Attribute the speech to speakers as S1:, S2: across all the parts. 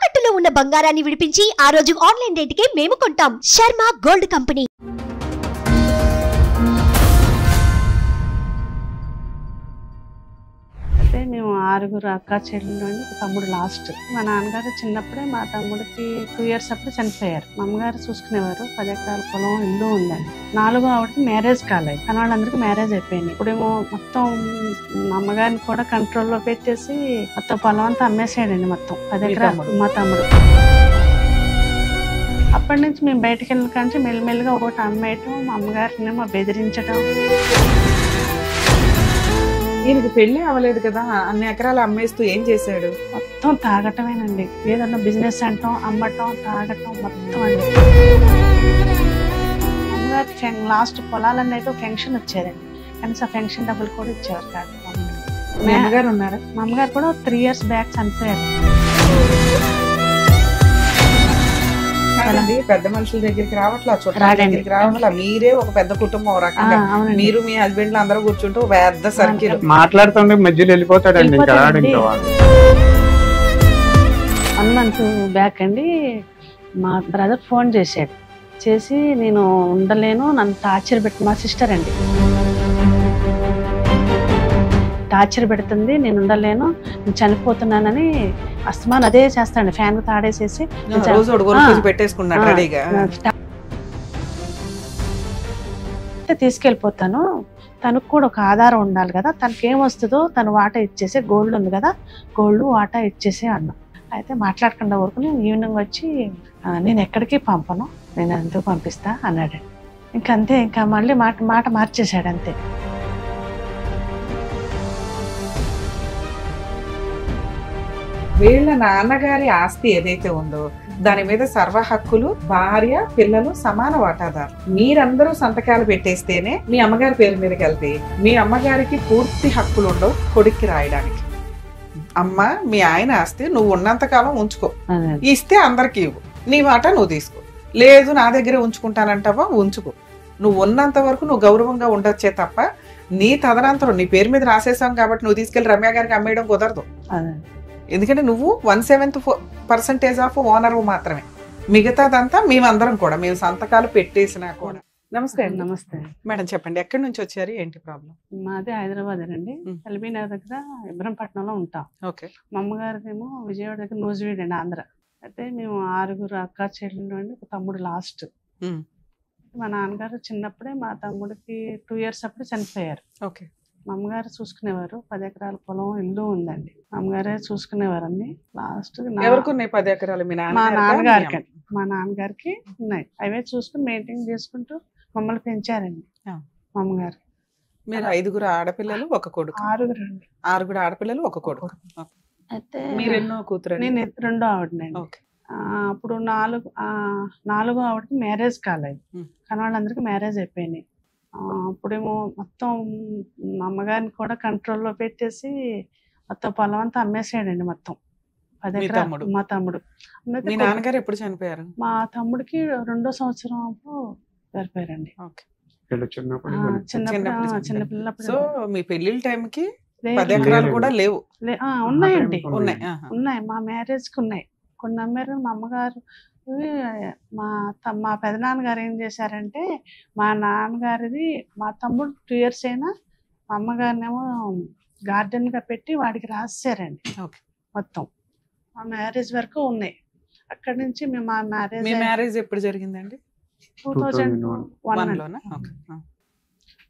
S1: తాకట్టులో ఉన్న బంగారాన్ని విడిపించి ఆ రోజు ఆన్లైన్ రేటుకే మేము కొంటాం. Sharma gold company.
S2: అయితే మేము 6 అక్క చెల్లెళ్ళు అండి, తమ్ముడు లాస్ట్. మా నాన్నగారు చిన్నప్పుడే మా తమ్ముడికి 2 years అప్పుడు చనిపోయారు. మా అమ్మగారు చూసుకునేవారు. 10 ఎకరాల పొలం ఇల్లు ఉందండి. 4వ ఆవిడకి మ్యారేజ్ కాలేదు, కానీ వాళ్ళందరికీ మ్యారేజ్ అయిపోయింది. ఇప్పుడేమో మొత్తం మా అమ్మగారిని కూడా కంట్రోల్లో పెట్టేసి మొత్తం పొలం అంతా అమ్మేసాడండి. మొత్తం 10 ఎకరాలు మా తమ్ముడు. అప్పటి నుంచి మేము బయటకు వెళ్ళిన కానీ మెల్లిమెల్లిగా ఒకటి అమ్మేయటం, మా అమ్మగారినేమో బెదిరించడం.
S3: ఈయనకి పెళ్లి అవ్వలేదు కదా, అన్ని ఎకరాలు అమ్మేస్తూ ఏం చేశాడు?
S2: మొత్తం తాగటమేనండి. ఏదన్నా బిజినెస్ అంటాం, అమ్మటం, తాగటం మొత్తం అండి. అమ్మగారికి లాస్ట్ పొలాలన్నీ అయితే ఫెన్షన్ వచ్చేదండి, కనీసం ఆ ఫెన్షన్ డబ్బులు కూడా ఇచ్చేవారు కాదు.
S3: మీ అమ్మగారు ఉన్నారా?
S2: మా అమ్మగారు కూడా 3 years బ్యాక్ చనిపోయారు.
S3: పెద్ద మనుషుల దగ్గరికి రావట్లా, చుట్టాల దగ్గరికి రావట్లా. మీరే ఒక పెద్ద కుటుంబం రకంగా, మీరు మీ హస్బెండ్ లో అందరూ కూర్చుంటూ పెద్ద సర్కిల్
S4: మాట్లాడుతుంటే మధ్యలో వెళ్ళిపోతాడండి.
S2: 1 month బ్యాక్ అండి మా బ్రదర్ ఫోన్ చేశాడు. చేసి నేను ఉండలేను, నన్ను టార్చర్ పెట్టి, మా సిస్టర్ అండి, టార్చర్ పెడుతుంది, నేను ఉండలేను, నేను చనిపోతున్నానని అస్తమాన్ అదే చేస్తాడు. ఫ్యాన్ తాడేసేసి తీసుకెళ్ళిపోతాను, తనకు కూడా ఒక ఆధారం ఉండాలి కదా, తనకి ఏమొస్తుందో తను వాటా ఇచ్చేసే, గోల్డ్ ఉంది కదా, గోల్డ్ వాటా ఇచ్చేసే అన్నా. అయితే మాట్లాడకుండా వరకు ఈవినింగ్ వచ్చి నేను ఎక్కడికి పంపను, నేను ఎందుకు పంపిస్తా అన్నాడు. ఇంకంతే, ఇంకా మళ్ళీ మాట మార్చేశాడు అంతే.
S3: వీళ్ళ నాన్నగారి ఆస్తి ఏదైతే ఉందో దాని మీద సర్వ హక్కులు భార్య పిల్లలు సమాన వాటాదారు. మీరందరూ సంతకాలు పెట్టేస్తేనే మీ అమ్మగారి పేరు మీదకి వెళ్తే మీ అమ్మగారికి పూర్తి హక్కులు ఉండవు కొడుక్కి రాయడానికి. అమ్మ మీ ఆయన ఆస్తి నువ్వు ఉన్నంతకాలం ఉంచుకో, ఇస్తే అందరికి ఇవ్వు, నీ మాట నువ్వు తీసుకో. లేదు నా దగ్గరే ఉంచుకుంటానంటావా, ఉంచుకో. నువ్వు ఉన్నంత వరకు నువ్వు గౌరవంగా ఉండొచ్చే తప్ప నీ తదనంతరం నీ పేరు మీద రాసేసాం కాబట్టి నువ్వు తీసుకెళ్లి రమ్య గారికి అమ్మేయడం కుదరదు. ఎందుకంటే నువ్వు 1/7% ఆఫ్ ఓనర్ మాత్రమే, మిగతాదంతా మేమందరం కూడా, మేము సంతకాలు పెట్టేసినా కూడా. నమస్తే.
S2: నమస్తే
S3: మేడం, చెప్పండి ఎక్కడి నుంచి వచ్చారు, ఏంటి ప్రాబ్లం?
S2: మాది హైదరాబాద్ అండి, ఎల్బీ నగర్ దగ్గర ఇబ్రహంపట్నంలో ఉంటాం.
S3: ఓకే.
S2: మా అమ్మగారిదేమో విజయవాడ దగ్గర నూజివీడు అండి, ఆంధ్ర. అయితే మేము 6 అక్క చెల్లెళ్ళు అండి, ఒక తమ్ముడు లాస్ట్. మా నాన్నగారు చిన్నప్పుడే మా తమ్ముడికి 2 years అప్పుడు చనిపోయారు.
S3: ఓకే.
S2: మా అమ్మగారు చూసుకునేవారు. 10 ఎకరాల పొలం ఇల్లు ఉందండి, మా అమ్మగారే చూసుకునేవారు అన్ని. లాస్ట్
S3: ఎవరికి ఉన్నాయి 10 ఎకరాలు?
S2: మా నాన్నగారికి. మా నాన్నగారికి ఉన్నాయి. అవే చూసుకుని మెయింటైన్ చేసుకుంటూ మమ్మల్ని పెంచారండి మా అమ్మగారు.
S3: మీరు 5 ఆడపిల్లలు ఒక కొడుకు?
S2: 6 అండి.
S3: 6 ఆడపిల్లలు ఒక కొడుకు.
S2: అయితే
S3: మీరు ఎన్నో కూతురు?
S2: నేను 2వ ఆవిడనండి. అప్పుడు 4వ ఆవిడకి మ్యారేజ్ కాలేదు, కానీ వాళ్ళందరికీ మ్యారేజ్ అయిపోయినాయి. అప్పుడేమో మొత్తం మా అమ్మగారిని కూడా కంట్రోల్లో పెట్టేసి మొత్తం పొలం అంతా అమ్మేసాడండి. మొత్తం 10 ఎకరాలు మా తమ్ముడు.
S3: మీ నాన్నగారు ఎప్పుడు చనిపోయారు?
S2: మా తమ్ముడికి 2వ సంవత్సరం చనిపోయారండి. చిన్నపిల్లప్పుడు.
S3: సో మీ పెళ్లిళ్ళ టైంకి 10 ఎకరాలు కూడా లేవు?
S2: ఉన్నాయండి,
S3: ఉన్నాయి.
S2: మా మ్యారేజ్ కి ఉన్నాయి, కొన్ని అమ్మారు. మా అమ్మగారు మా పెదనాన్నగారు ఏం చేశారంటే, మా నాన్నగారిది మా తమ్ముడు 2 years అయినా మా అమ్మగారినేమో గార్డెన్ గా పెట్టి వాడికి రాసారండి. మొత్తం మా మ్యారేజ్ వరకు ఉన్నాయి. అక్కడి నుంచి మేము మా
S3: మ్యారేజ్ ఎప్పుడు జరిగిందండి?
S2: 2001.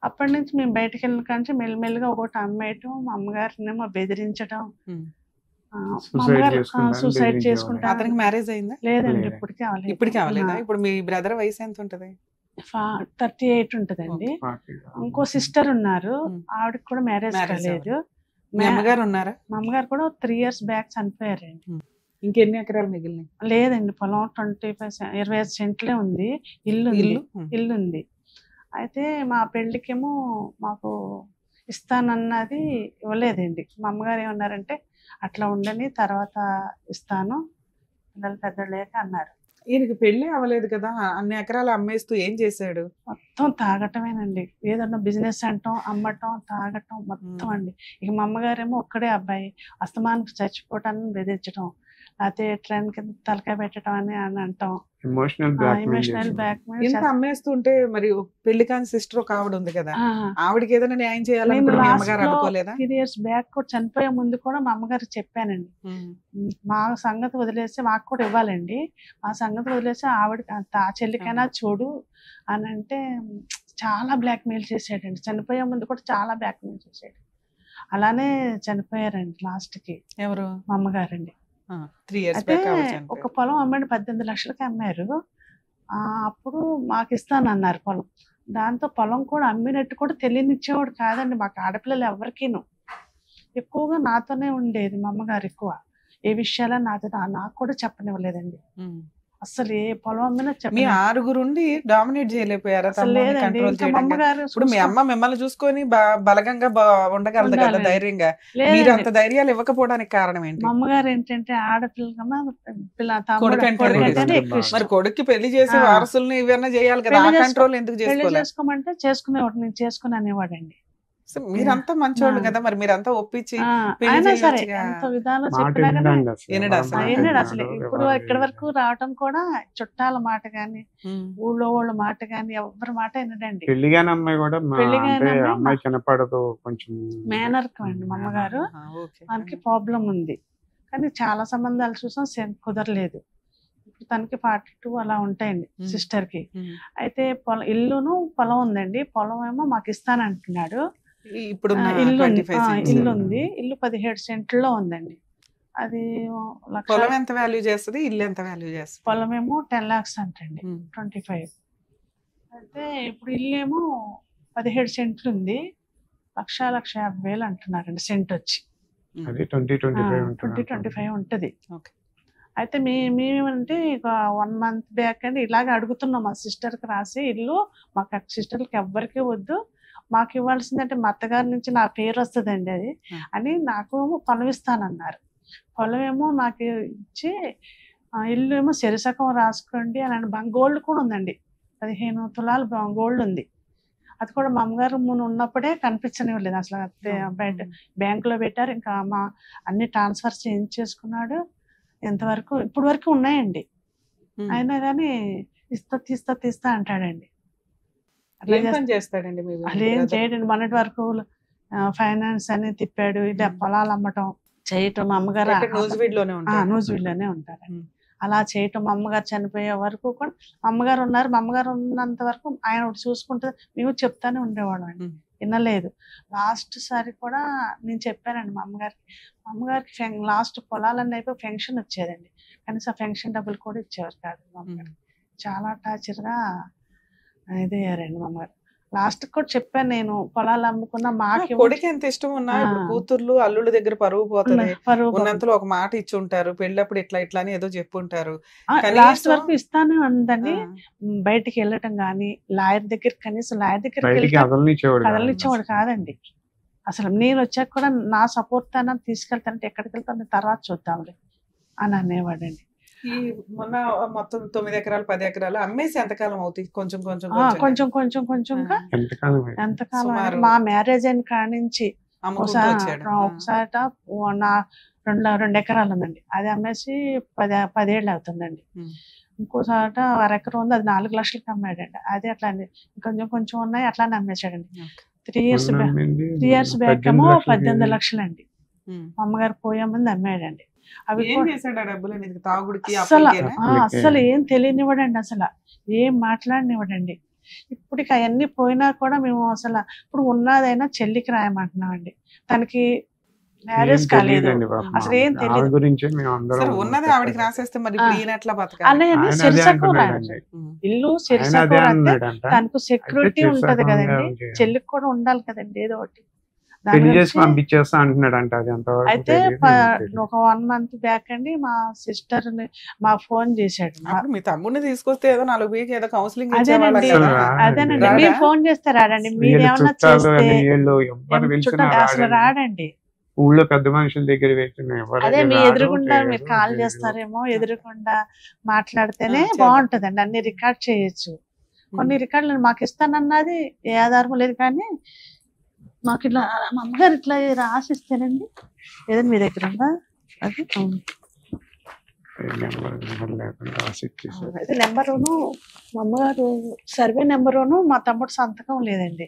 S2: అప్పటి నుంచి మేము బయటకు వెళ్ళిన కానీ మెల్లిమెల్లిగా ఒకటి అమ్మేయటం, మా అమ్మగారినేమో బెదిరించడం, సూసైడ్ చేసుకుంటా.
S3: అతనికి మ్యారేజ్ అయిందా?
S2: లేదండి,
S3: ఇప్పటికే అవ్వలేదా? ఇప్పుడు మీ బ్రదర్ వయసు ఎంత ఉంటది?
S2: 38 ఉంటదండి. ఇంకో సిస్టర్ ఉన్నారు, ఆవిడకి కూడా మ్యారేజ్ కాలేదు.
S3: మీ అమ్మగారు ఉన్నారా?
S2: మా అమ్మగారు కూడా 3 years బ్యాక్ చనిపోయారండి.
S3: ఇంకెన్ని ఎకరాలు మిగిలినాయి?
S2: లేదండి, పొలం 25 సెంట్లే ఉంది, ఇల్లు ఉంది. అయితే మా పెళ్లికేమో మాకు ఇస్తానన్నది ఇవ్వలేదండి. మా అమ్మగారు ఏమన్నారంటే, అట్లా ఉండని తర్వాత ఇస్తాను, పిల్లలు పెద్దలు లేక అన్నారు.
S3: ఈయనకి పెళ్లి అవ్వలేదు కదా, అన్ని ఎకరాలు అమ్మేస్తూ ఏం చేశాడు?
S2: మొత్తం తాగటమేనండి. ఏదన్నా బిజినెస్ అంటాం, అమ్మటం, తాగటం మొత్తం అండి. ఇక మా అమ్మగారేమో ఒక్కడే అబ్బాయి, అస్తమానికి చచ్చిపోవటాన్ని బెదిరించడం. లేకపోతే ట్రైన్ కింద తలకాయ పెట్టడం అని అంటాం.
S4: ఎమోషనల్
S2: ఎమోషనల్ బ్లాక్
S3: ఇంత అమ్మేస్తుంటే మరి పెళ్లి కాని సిస్టర్ ఒక ఆవిడ ఉంది కదా, ఆవిడకి ఏదైనా న్యాయం చేయాలని మీ అమ్మగారు అనుకోలేదా?
S2: 3 years బ్యాక్ కూడా చనిపోయే ముందు కూడా మా అమ్మగారికి చెప్పానండి, మా సంగతి వదిలేసి మాకు కూడా ఇవ్వాలండి, మా సంగతి వదిలేసి ఆవిడ ఆ చెల్లికైనా చూడు అని అంటే చాలా బ్లాక్ మెయిల్ చేసాడండి. చనిపోయే ముందు కూడా చాలా బ్లాక్ మెయిల్ చేసాడు. అలానే చనిపోయారండి లాస్ట్ కి.
S3: ఎవరు?
S2: మా అమ్మగారండి.
S3: 3 years
S2: అయితే
S3: బ్యాక్
S2: ఒక పొలం అమ్మండి 18 లక్షలకి అమ్మారు. అప్పుడు మాకు ఇస్తానన్నారు పొలం. దాంతో పొలం కూడా అమ్మినట్టు కూడా తెలియనిచ్చేవాడు కాదండి మాకు, ఆడపిల్లలు ఎవరికీను. ఎక్కువగా నాతోనే ఉండేది మా అమ్మగారు, ఎక్కువ ఏ విషయాలు నాకు కూడా చెప్పనివ్వలేదండి. అసలు ఏ పొలం అమ్మినా
S3: మీ 6 డామినేట్ చేయలేకపోయారా?
S2: లేదండి.
S3: ఇప్పుడు మీ అమ్మ మిమ్మల్ని చూసుకొని బలగంగా ఉండగలదు కదా ధైర్యంగా, మీరు అంత ధైర్యాలు ఇవ్వకపోవడానికి కారణం ఏంటి?
S2: మా అమ్మగారు ఏంటంటే ఆడపిల్ల కన్నా
S3: మరి కొడుక్కి పెళ్లి చేసి వారసుల్ని ఇవన్నీ చేయాలి కదా, ఆ కంట్రోల్ ఎందుకు
S2: చేసుకోమంటే చేసుకునేవాడు, నేను చేసుకుని అనేవాడండి.
S3: మీరంతా మంచోళ్ళు కదా, మరి మీరంతా ఒప్పించి
S2: అయినా సరే ఎంత విధానం చెప్పినా అసలు ఇప్పుడు ఇక్కడి వరకు రావటం కూడా చుట్టాల మాట గాని ఊళ్ళో వాళ్ళ మాట గాని ఎవరి మాట వినడండి.
S4: పెళ్లిగాని అమ్మాయి కూడా అమ్మాయి కనపడదు, కొంచెం
S2: మేనర్కం అండి మా అమ్మగారు. మనకి ప్రాబ్లం ఉంది కానీ చాలా సంబంధాలు చూసాం కుదరలేదు. ఇప్పుడు తనకి 42 అలా ఉంటాయండి సిస్టర్ కి. అయితే ఇల్లును పొలం ఉందండి, పొలం ఏమో మాకు ఇస్తానంటున్నాడు.
S3: ఇప్పుడు
S2: ఇల్లు ఉంది, ఇల్లు 17 సెంట్లో ఉందండి. అది
S3: పొలం ఎంత వాల్యూ చేస్తుంది, ఇల్లు ఎంత వాల్యూ చేస్తుంది?
S2: పొలం ఏమో 10 lakhs అంటండి, 25. అయితే ఇప్పుడు ఇల్లు ఏమో 17 సెంట్లు ఉంది, 1,50,000 అంటున్నారండి సెంట్ వచ్చి. 20-25 ఉంటది. అయితే మేమేమంటే ఇక 1 month బ్యాక్ అండి ఇలాగ అడుగుతున్నాం మా సిస్టర్కి రాసి, ఇల్లు మాకు సిస్టర్కి ఎవ్వరికి వద్దు, మాకు ఇవ్వాల్సిందంటే మా అత్తగారి నుంచి నా పేరు వస్తుందండి అది అని నాకు పొలం ఇస్తానన్నారు. పొలం ఏమో నాకు ఇచ్చి ఇల్లు ఏమో శరిసకం రాసుకోండి అని గోల్డ్ కూడా ఉందండి, 15 తులాలు గోల్డ్ ఉంది. అది కూడా మా అమ్మగారు ఉన్నప్పుడే కనిపించనివ్వలేదు అసలు, బయట బ్యాంకులో పెట్టారు. ఇంకా మా అన్ని ట్రాన్స్ఫర్ చేసుకున్నాడు. ఎంతవరకు ఇప్పుడు వరకు ఉన్నాయండి, అయినా కానీ తీస్తా అంటాడండి.
S3: అదేం చేస్తాడండి?
S2: అదేం చేయడండి, మొన్నటి వరకు ఫైనాన్స్ అని తిప్పాడు, ఇలా పొలాలు అమ్మటం చేయటం. మా అమ్మగారు న్యూజిలాండ్ లోనే ఉంటారండి. అలా చేయటం మా అమ్మగారు చనిపోయే వరకు కూడా అమ్మగారు ఉన్నారు. మా అమ్మగారు ఉన్నంత వరకు ఆయన ఒకటి చూసుకుంటే మేము చెప్తానే ఉండేవాళ్ళం అండి, వినలేదు. లాస్ట్ సారి కూడా నేను చెప్పానండి మా అమ్మగారికి లాస్ట్ పొలాలన్నీ అయిపోయి ఫెన్షన్ వచ్చేదండి, కనీసం ఫెన్షన్ డబ్బులు కూడా ఇచ్చేవారు కాదు. మా అమ్మగారు చాలా టార్చర్గా ఇదయ్యారండి మా అమ్మగారు. లాస్ట్ కూడా చెప్పాను నేను, పొలాలు అమ్ముకున్నా మాకు
S3: కొడుకు ఎంత ఇష్టం ఉన్నా ఇప్పుడు కూతుర్లు అల్లుళ్ళ దగ్గర పరువు పోతుంది, ఉన్నంతలో ఒక మాట ఇచ్చి ఉంటారు, పెళ్ళప్పుడు ఇట్లా ఇట్లా అని ఏదో చెప్పుంటారు.
S2: లాస్ట్ వరకు ఇస్తానే ఉందండి, బయటికి వెళ్ళటం గానీ లాయర్ దగ్గర, కనీసం లాయర్ దగ్గరికి కదలనిచ్చేవాడు కాదండి అసలు. నేను వచ్చాక కూడా నా సపోర్ట్ తో తీసుకెళ్తానంటే ఎక్కడికి వెళ్తాను తర్వాత చూద్దాంలే అని అనేవాడండి.
S3: ఈ మొన్న మొత్తం 9 ఎకరాలు 10 ఎకరాలు అమ్మేసి ఎంతకాలం అవుతుంది?
S2: కొంచెంగా ఎంతకాలం మా మ్యారేజ్ అయిన కాడి నుంచి ఒకసారి 2 ఎకరాలు ఉందండి, అది అమ్మేసి 10 ఏళ్ళు అవుతుందండి. ఇంకోసాట 1 ఎకరం ఉంది, అది 4 లక్షలకి అమ్మాడండి. అది అట్లా కొంచెం ఉన్నాయి అట్లానే అమ్మేశాడండి. 3 years బ్యాక్ ఏమో 18 లక్షలండి మా అమ్మగారు పోయే ముందు అమ్మాడండి. అవి అసలు ఏం తెలియనివ్వడండి, అసలు ఏం మాట్లాడనివ్వడండి. ఇప్పటికి అవన్నీ పోయినా కూడా మేము అసలు ఇప్పుడు ఉన్నదైనా చెల్లికి రాయమంటున్నామండి, తనకి మ్యారేజ్ కాలేదు, అసలు ఏం తెలియదు. అన్నయ్య సిరిసకం రాయండి, ఇల్లు సిరిసకం రాస్తే తనకు సెక్యూరిటీ ఉంటది కదండి, చెల్లికి కూడా ఉండాలి కదండి ఏదో ఒకటి. అయితే ఒక 1 month బ్యాక్ అండి మా సిస్టర్ మా ఫోన్ చేశాడు,
S3: మీ తమ్ముడిని తీసుకొస్తే ఏదో 4 వీక్ ఏదో కౌన్సిలింగ్.
S2: అదేనండి మీరు ఫోన్ చేస్తే రాడండి, మీరు ఏమన్నా చేస్తే అసలు రాడండి.
S4: ఊళ్ళో పెద్ద మనుషుల దగ్గర
S2: అదే మీ ఎదురుగుండా మీరు కాల్ చేస్తారేమో, ఎదురుగుండా మాట్లాడితేనే బాగుంటదండి, అన్ని రికార్డ్ చేయొచ్చు. కొన్ని రికార్డులు మాకు ఇస్తానన్నది ఏ ఆధారం లేదు, కానీ మాకు ఇట్లా మా అమ్మగారు ఇట్లా రాసిస్తేనండి. ఏదైనా మీ దగ్గర ఉందా? అది
S4: నెంబర్ లేకుండా రాసి ఇచ్చేసారు.
S2: అయితే నెంబరును మా అమ్మగారు సర్వే నెంబరును మా తమ్ముడు సంతకం లేదండి,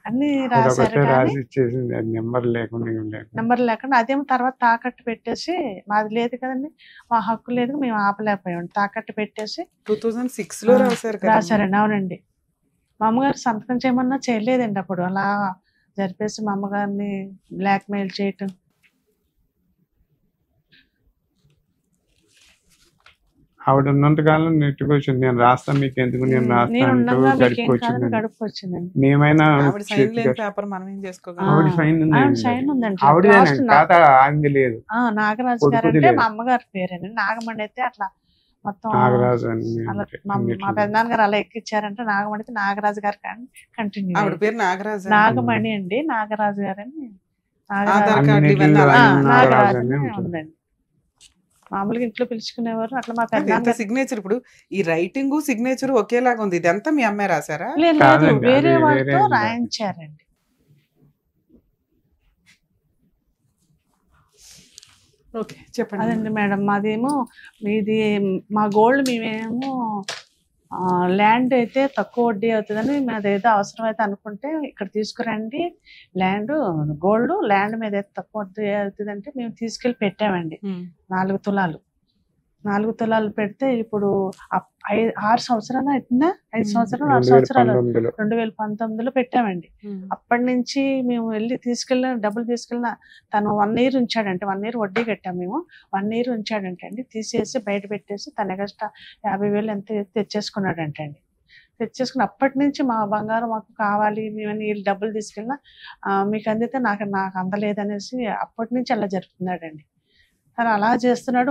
S2: అన్ని రాశారు
S4: అదొకటే
S2: కానీ
S4: రాసి ఇచ్చేసింది, అది నెంబర్ లేకుండా ఏం లేకుండా.
S2: నెంబర్ లేకుండా అదేమో తర్వాత తాకట్టు పెట్టేసి, మాది లేదు కదండి, మా హక్కు లేదు, మేము ఆపలేకపోయాం, తాకట్టు పెట్టేసి
S3: 2006 లో రాశారు కదా.
S2: రాశారండి. అవునండి, మా అమ్మగారు సంతకం చేయమన్నా చేయలేదండి. అప్పుడు అలా జరిపేసి మా అమ్మగారిని బ్లాక్ మెయిల్ చేయటం.
S4: ఆవిడ ఉన్నంత కాలం నెట్టుకు వచ్చింది, నేను రాస్తాను మీకు ఎందుకు, నేను
S2: నేను
S4: రాస్తాను
S2: ఉండగా మీకేం కాదని
S4: గడిపొచ్చింది.
S2: గడుపుకొచ్చిందండి.
S4: మేమైనా
S3: ఆవిడ సైన్ లేని పేపర్ మనం ఏం చేసుకోగలం.
S4: ఆవిడ సైన్
S2: ఆవిడ సైన్ ఉందండి.
S4: ఆవిడ
S2: లాస్ట్
S4: తాత ఆంది లేదు,
S2: నాగరాజు
S4: కొడుకుది
S2: గారు అంటే
S4: లేదు.
S2: మా అమ్మగారి పేరేనండి. నాగమణి అయితే అట్లా మొత్తం
S4: నాగరాజు అని
S2: అలా
S4: అంటే
S2: మా
S4: అన్నిట్లో.
S2: పెద్దనాన్నగారు అలా ఎక్కిచ్చారంటే నాగమణి అయితే నాగరాజు గారు కానీ కంటిన్యూ
S3: ఆవిడ పేరు నాగరాజు.
S2: నాగమణి అండి, నాగరాజు గారని
S3: ఆధార్ కార్డు
S4: అన్నిట్లో
S3: ఇవన్నీ అలా
S4: ఆయన నాగరాజు
S2: నాగరాజు
S4: అనే
S2: అని
S4: ఉంటుంది.
S2: ఉందండి. మామూలుగా ఇంట్లో పిలుచుకునేవారు. అట్లా మా
S3: ఎంత
S2: పెద్దనాన్న
S3: సిగ్నేచర్, ఇప్పుడు ఈ రైటింగ్ సిగ్నేచర్ ఒకేలాగా ఉంది. ఇదంతా మీ అమ్మాయి రాశారా?
S2: లేదు
S4: కాదండి,
S2: వేరే
S4: అది
S2: వాళ్ళతో
S4: వేరే ఉంది.
S2: రాయించారండి.
S3: ఓకే చెప్పండి.
S2: అదండి మేడం, మాదేమో మీది మా గోల్డ్ మేమేమో ల్యాండ్ అయితే తక్కువ వడ్డీ అవుతుందని మాదేదో అవసరం అయితే అనుకుంటే ఇక్కడ తీసుకురండి ల్యాండ్, గోల్డ్ ల్యాండ్ మీద అయితే తక్కువ వడ్డీ అవుతుందంటే మేము తీసుకెళ్ళి పెట్టామండి. 4 తులాలు 4 తులాలు పెడితే ఇప్పుడు 6 సంవత్సరాలు అవుతుందా, 5 సంవత్సరాలు 6 సంవత్సరాలు
S4: 2019లో
S2: 2019లో పెట్టామండి. అప్పటి నుంచి మేము వెళ్ళి డబ్బులు తీసుకెళ్ళిన తను 1 ఇయర్ ఉంచాడంటే, 1 ఇయర్ వడ్డీ కట్టాము మేము, 1 ఇయర్ ఉంచాడంటే అండి, తీసేసి బయట పెట్టేసి తన ఎగస్ట్రా 50,000 ఎంత తెచ్చేసుకున్నాడంటే అండి. తెచ్చేసుకుని అప్పటి నుంచి మా బంగారం మాకు కావాలి, మేము వీళ్ళు డబ్బులు తీసుకెళ్ళినా మీకు అందితే నాకు అందలేదనేసి అప్పటి నుంచి అలా జరుపుతున్నాడండి. తను అలా చేస్తున్నాడు.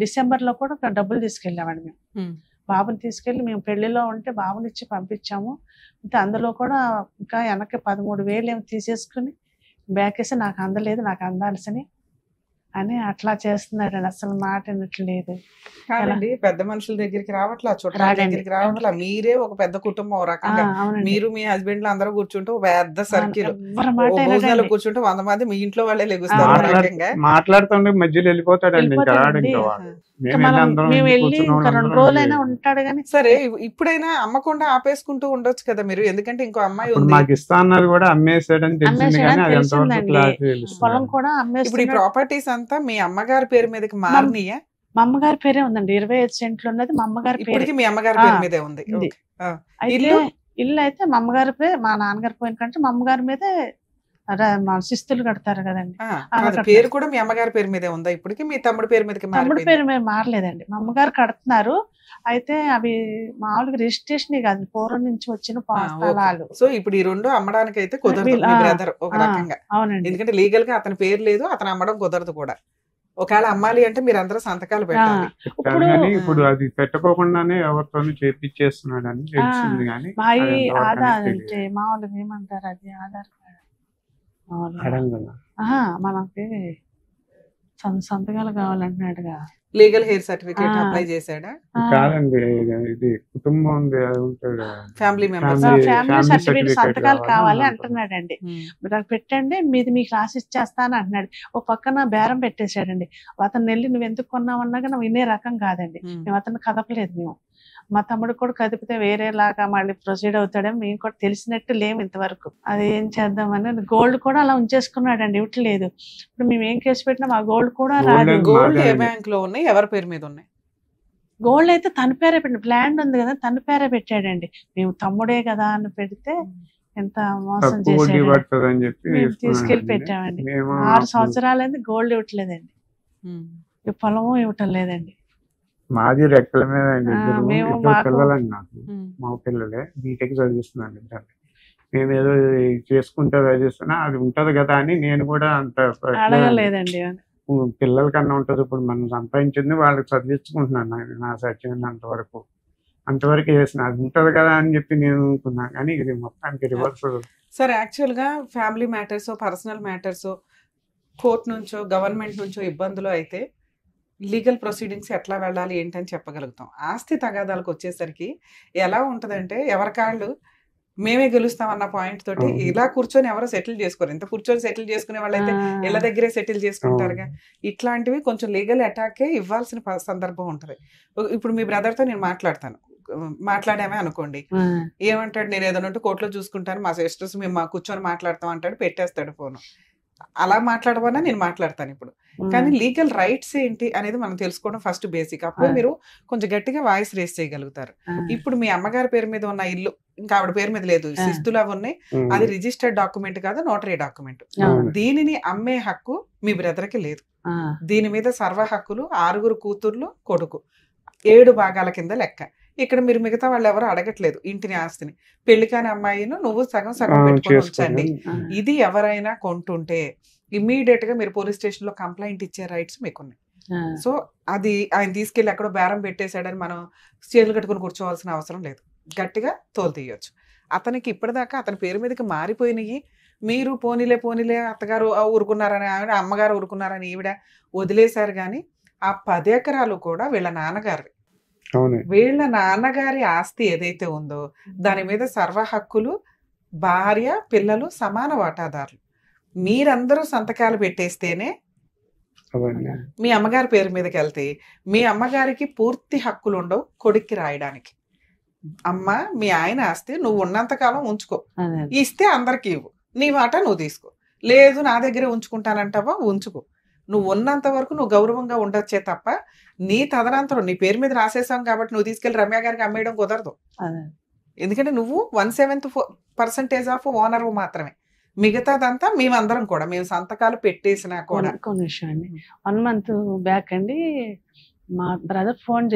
S2: డిసెంబర్లో కూడా డబ్బులు తీసుకెళ్ళామండి మేము. బాబుని తీసుకెళ్ళి మేము పెళ్లిలో ఉంటే బాబుని ఇచ్చి పంపించాము. అంటే అందులో కూడా ఇంకా వెనక్కి 13,000 ఏమో తీసేసుకుని బ్యాక్ వేసి నాకు అందలేదు, నాకు అందాల్సిని అని అట్లా చేస్తున్నాడండి. అసలు మాట వినట్లేదు.
S3: కాదండి, పెద్ద మనుషుల దగ్గరికి రావట్లా, చుట్టాల
S2: రాడండి.
S3: దగ్గరికి రావట్లా. మీరే ఒక పెద్ద కుటుంబం ఓ రకంగా.
S2: అవునండి.
S3: మీరు మీ హస్బెండ్ అందరూ కూర్చుంటూ ఒక పెద్ద సర్కిల్
S2: ఎవ్వరి మాట
S3: భోజనాలు
S2: వినడండి.
S3: కూర్చుంటే 100 మంది మీ ఇంట్లో వాళ్ళే లెగుస్తారు ఓ రకంగా.
S4: మాట్లాడుతుండే మధ్యలో వెళ్ళిపోతాడండి, ఇంకా రాడు.
S2: వెళ్ళిపోతాడండి.
S4: ఇంకా వాడు
S2: ఇంకా మేము వెళ్ళి ఇంకా 2 రోజులైనా
S4: ఉంటాడు.
S2: ఉంటాడు కానీ
S3: సరే, ఇప్పుడైనా అమ్మకుండా ఆపేసుకుంటూ ఉండొచ్చు కదా మీరు, ఎందుకంటే ఇంకో అమ్మాయి ఉంది.
S4: మాకు ఇస్తా అన్నది కూడా అమ్మేసాడని తెలిసింది,
S2: అమ్మేసాడని
S4: కానీ అది ఎంతవరకు
S2: తెలిసిందండి.
S4: క్లారిటీ తెలుస్తుంది.
S2: పొలం కూడా
S3: ఇప్పుడు ఈ
S2: అమ్మేస్తున్నాడు.
S3: ప్రాపర్టీస్ అంతా మీ అమ్మగారి పేరు మీదకి మారినాయా?
S2: మా అమ్మగారి పేరే ఉందండి, 25 సెంట్లు ఉన్నది మా అమ్మగారి పేరు.
S3: ఇప్పటికి మీ అమ్మగారి పేరు మీదే ఉంది.
S2: ఉంది.
S3: ఓకే. ఆ.
S2: అయితే
S3: ఇల్లు?
S2: ఇల్లు అయితే మా అమ్మగారి పేరు, మా నాన్నగారి పోయిన కంటే మా అమ్మగారి మీదే మా శిస్తులు కడతారు కదండి,
S3: ఆ,
S2: అలా
S3: కాదు,
S2: కట్టారు.
S3: పేరు కూడా మీ అమ్మగారి పేరు మీదే ఉందా ఇప్పటికి? మీ తమ్ముడి పేరు మీదకి
S2: తమ్ముడి
S3: మారిపోయిందా?
S2: పేరు మీద మారలేదండి, మా అమ్మగారు కడుతున్నారు. అయితే అవి మామూలుగా రిజిస్ట్రేషన్ కాదు, పూర్వం నుంచి వచ్చిన స్థలాలు.
S3: సో ఇప్పుడు ఈ 2 అమ్మడానికి అయితే కుదరదు మీ బ్రదర్ ఒక రకంగా,
S2: అవునండి.
S3: ఎందుకంటే లీగల్ గా అతని పేరు లేదు, అతను అమ్మడం కుదరదు కూడా. ఒకవేళ అమ్మాలి అంటే మీరు అందరూ సంతకాలు పెట్టాలి.
S2: ఇప్పుడు
S4: కానీ ఇప్పుడు అది పెట్టుకోకుండానే ఎవరితోనూ చేపించేస్తున్నాడు అని తెలిసింది, కానీ
S2: మా
S4: అది ఎంతవరకు
S2: ఆధార్
S4: అనేది
S2: అంటే మామూలుగా ఏమంటారు, అది ఆధార్ కార్డు మామూలుగా.
S4: అడగదా?
S2: మనకి సంతకాలు కావాలంటున్నాడుగా.
S3: లీగల్ హెయిర్ సర్టిఫికేట్
S2: ఆ.
S3: అప్లై చేశాడా?
S4: కాదండి, ఇది కుటుంబం ఉంది, అది ఉంటుంది కదా.
S3: Family members.
S4: Family
S2: family certificate సంతకాలు కావాలి
S4: కావాలి
S2: అంటున్నాడండి. మీరు నాకు పెట్టండి, మీది మీకు రాసి ఇచ్చేస్తాను అంటున్నాడు. ఓ పక్కన బేరం పెట్టేశాడండి. అతను వెళ్ళి నువ్వు ఎందుకు కొన్నావు అన్నాగా నువ్వు వినే రకం కాదండి. మేము అతను కదపలేదు. మేము మా తమ్ముడు కూడా కదిపితే వేరేలాగా మళ్ళీ ప్రొసీడ్ అవుతాడని మేము కూడా తెలిసినట్టు లేము ఇంతవరకు. అది ఏం చేద్దామని గోల్డ్ కూడా అలా ఉంచేసుకున్నాడండి, ఇవ్వట్లేదు. ఇప్పుడు మేము ఏం కేసు పెట్టినా మా గోల్డ్ కూడా రాదు.
S3: గోల్డ్ ఏ బ్యాంక్ లో ఉన్నాయి, ఎవరి పేరు మీద ఉన్నాయి?
S2: గోల్డ్ అయితే తన పేరే పెట్టండి, ల్యాండ్ ఉంది కదా తన పేరే పెట్టాడండి. మేము తమ్ముడే కదా అని పెడితే ఎంత మోసం
S4: తక్కువ వడ్డీ
S2: చేశాడు.
S4: పడుతుంది అని చెప్పి
S2: మేము తీసుకెళ్లి
S4: తీసుకున్నాడండి.
S2: పెట్టామండి.
S4: మేము
S2: 6 సంవత్సరాలైంది గోల్డ్ ఇవ్వట్లేదండి, ఈ పొలము ఇవ్వటం లేదండి.
S4: మాది రెక్కల మీద అండి.
S2: మేము
S4: ఇద్దరు
S2: మాకు-
S4: పిల్లలండి నాకు, మా పిల్లలే బీటెక్ చదివిస్తున్నాను ఇద్దరు. మేము ఏదో చేసుకుంటే చదివిస్తున్నా, అది ఉంటది కదా అని నేను కూడా అంత
S2: అడగలేదండి.
S4: పిల్లల కన్నా ఉంటది. ఇప్పుడు మనం సంపాదించింది వాళ్ళకి చదివించుకుంటున్నాను నా సత్యమైనంత వరకు, అంతవరకు చేసిన అది ఉంటది కదా అని చెప్పి నేను అనుకున్నా. కానీ ఇది మొత్తానికి రివర్స్.
S3: సరే, యాక్చువల్ గా family matters, personal matters, court నుంచో గవర్నమెంట్ నుంచో ఇబ్బందులు అయితే లీగల్ ప్రొసీడింగ్స్ ఎట్లా వెళ్ళాలి ఏంటని చెప్పగలుగుతాం. ఆస్తి తగాదాలకు వచ్చేసరికి ఎలా ఉంటుందంటే ఎవరికాళ్ళు మేమే గెలుస్తాం అన్న పాయింట్ తోటి ఇలా కూర్చొని ఎవరో సెటిల్ చేసుకోరు. ఇంత కూర్చొని సెటిల్ చేసుకునే వాళ్ళైతే ఇళ్ళ దగ్గరే సెటిల్ చేసుకుంటారుగా. ఇట్లాంటివి కొంచెం లీగల్ అటాకే ఇవ్వాల్సిన సందర్భం ఉంటది. ఇప్పుడు మీ బ్రదర్ తో నేను మాట్లాడామే అనుకోండి, ఏమంటాడు, నేను ఏదైనా కోర్టులో చూసుకుంటాను, మా సిస్టర్స్ మేము కూర్చొని మాట్లాడతాం అంటాడు, పెట్టేస్తాడు ఫోన్. అలా మాట్లాడమన్నా నేను మాట్లాడతాను ఇప్పుడు. కానీ లీగల్ రైట్స్ ఏంటి అనేది మనం తెలుసుకోవడం ఫస్ట్ బేసిక్. అప్పుడు మీరు కొంచెం గట్టిగా వాయిస్ రేస్ చేయగలుగుతారు. ఇప్పుడు మీ అమ్మగారి పేరు మీద ఉన్న ఇల్లు ఇంకా ఆవిడ పేరు మీద లేదు, శిస్తులు అవి ఉన్నాయి, అది రిజిస్టర్డ్ డాక్యుమెంట్ కాదు, నోటరీ డాక్యుమెంట్. దీనిని అమ్మే హక్కు మీ బ్రదర్ కి లేదు. దీని మీద సర్వ హక్కులు 6 కూతుర్లు కొడుకు 7 భాగాల కింద లెక్క. ఇక్కడ మీరు మిగతా వాళ్ళు ఎవరు అడగట్లేదు ఇంటిని, ఆస్తిని. పెళ్లి కాని అమ్మాయిను నువ్వు సగం పెట్టుకొని ఉంచండి. ఇది ఎవరైనా కొంటుంటే ఇమ్మీడియట్ గా మీరు పోలీస్ స్టేషన్ లో కంప్లైంట్ ఇచ్చే రైట్స్ మీకున్నాయి. సో అది ఆయన తీసుకెళ్లి ఎక్కడో బేరం పెట్టేశాడని మనం చేతులు కట్టుకుని కూర్చోవాల్సిన అవసరం లేదు. గట్టిగా తోలు తీయొచ్చు. అతనికి ఇప్పటిదాకా అతని పేరు మీదకి మారిపోయినాయి. మీరు పోనీలే అత్తగారు ఊరుకున్నారని ఆవిడ, అమ్మగారు ఊరుకున్నారని ఈవిడ వదిలేశారు. కానీ ఆ 10 ఎకరాలు కూడా వీళ్ళ నాన్నగారి ఆస్తి ఏదైతే ఉందో దాని మీద సర్వ హక్కులు భార్య పిల్లలు సమాన వాటాదారులు. మీరందరూ సంతకాలు పెట్టేస్తేనే మీ అమ్మగారి పేరు మీదకి వెళ్తే మీ అమ్మగారికి పూర్తి హక్కులు ఉండవు కొడుక్కి రాయడానికి. అమ్మ మీ ఆయన ఆస్తి నువ్వు ఉన్నంతకాలం ఉంచుకో, ఇస్తే అందరికి ఇవ్వు, నీ మాట నువ్వు తీసుకో. లేదు నా దగ్గరే ఉంచుకుంటానంటావా, ఉంచుకో. నువ్వు ఉన్నంత వరకు నువ్వు గౌరవంగా ఉండొచ్చే తప్ప నీ తదనంతరం నీ పేరు మీద రాసేసాం కాబట్టి నువ్వు తీసుకెళ్లి రమ్య గారికి అమ్మేయడం కుదరదు. ఎందుకంటే నువ్వు 1/7% ఆఫ్ ఓనర్ మాత్రమే. మిగతాదంతా మేమందరం కూడా మేము సంతకాలు పెట్టేసినా కూడా.
S2: కొన్ని విషయం అండి, 1 month బ్యాక్ అండి మా బ్రదర్ ఫోన్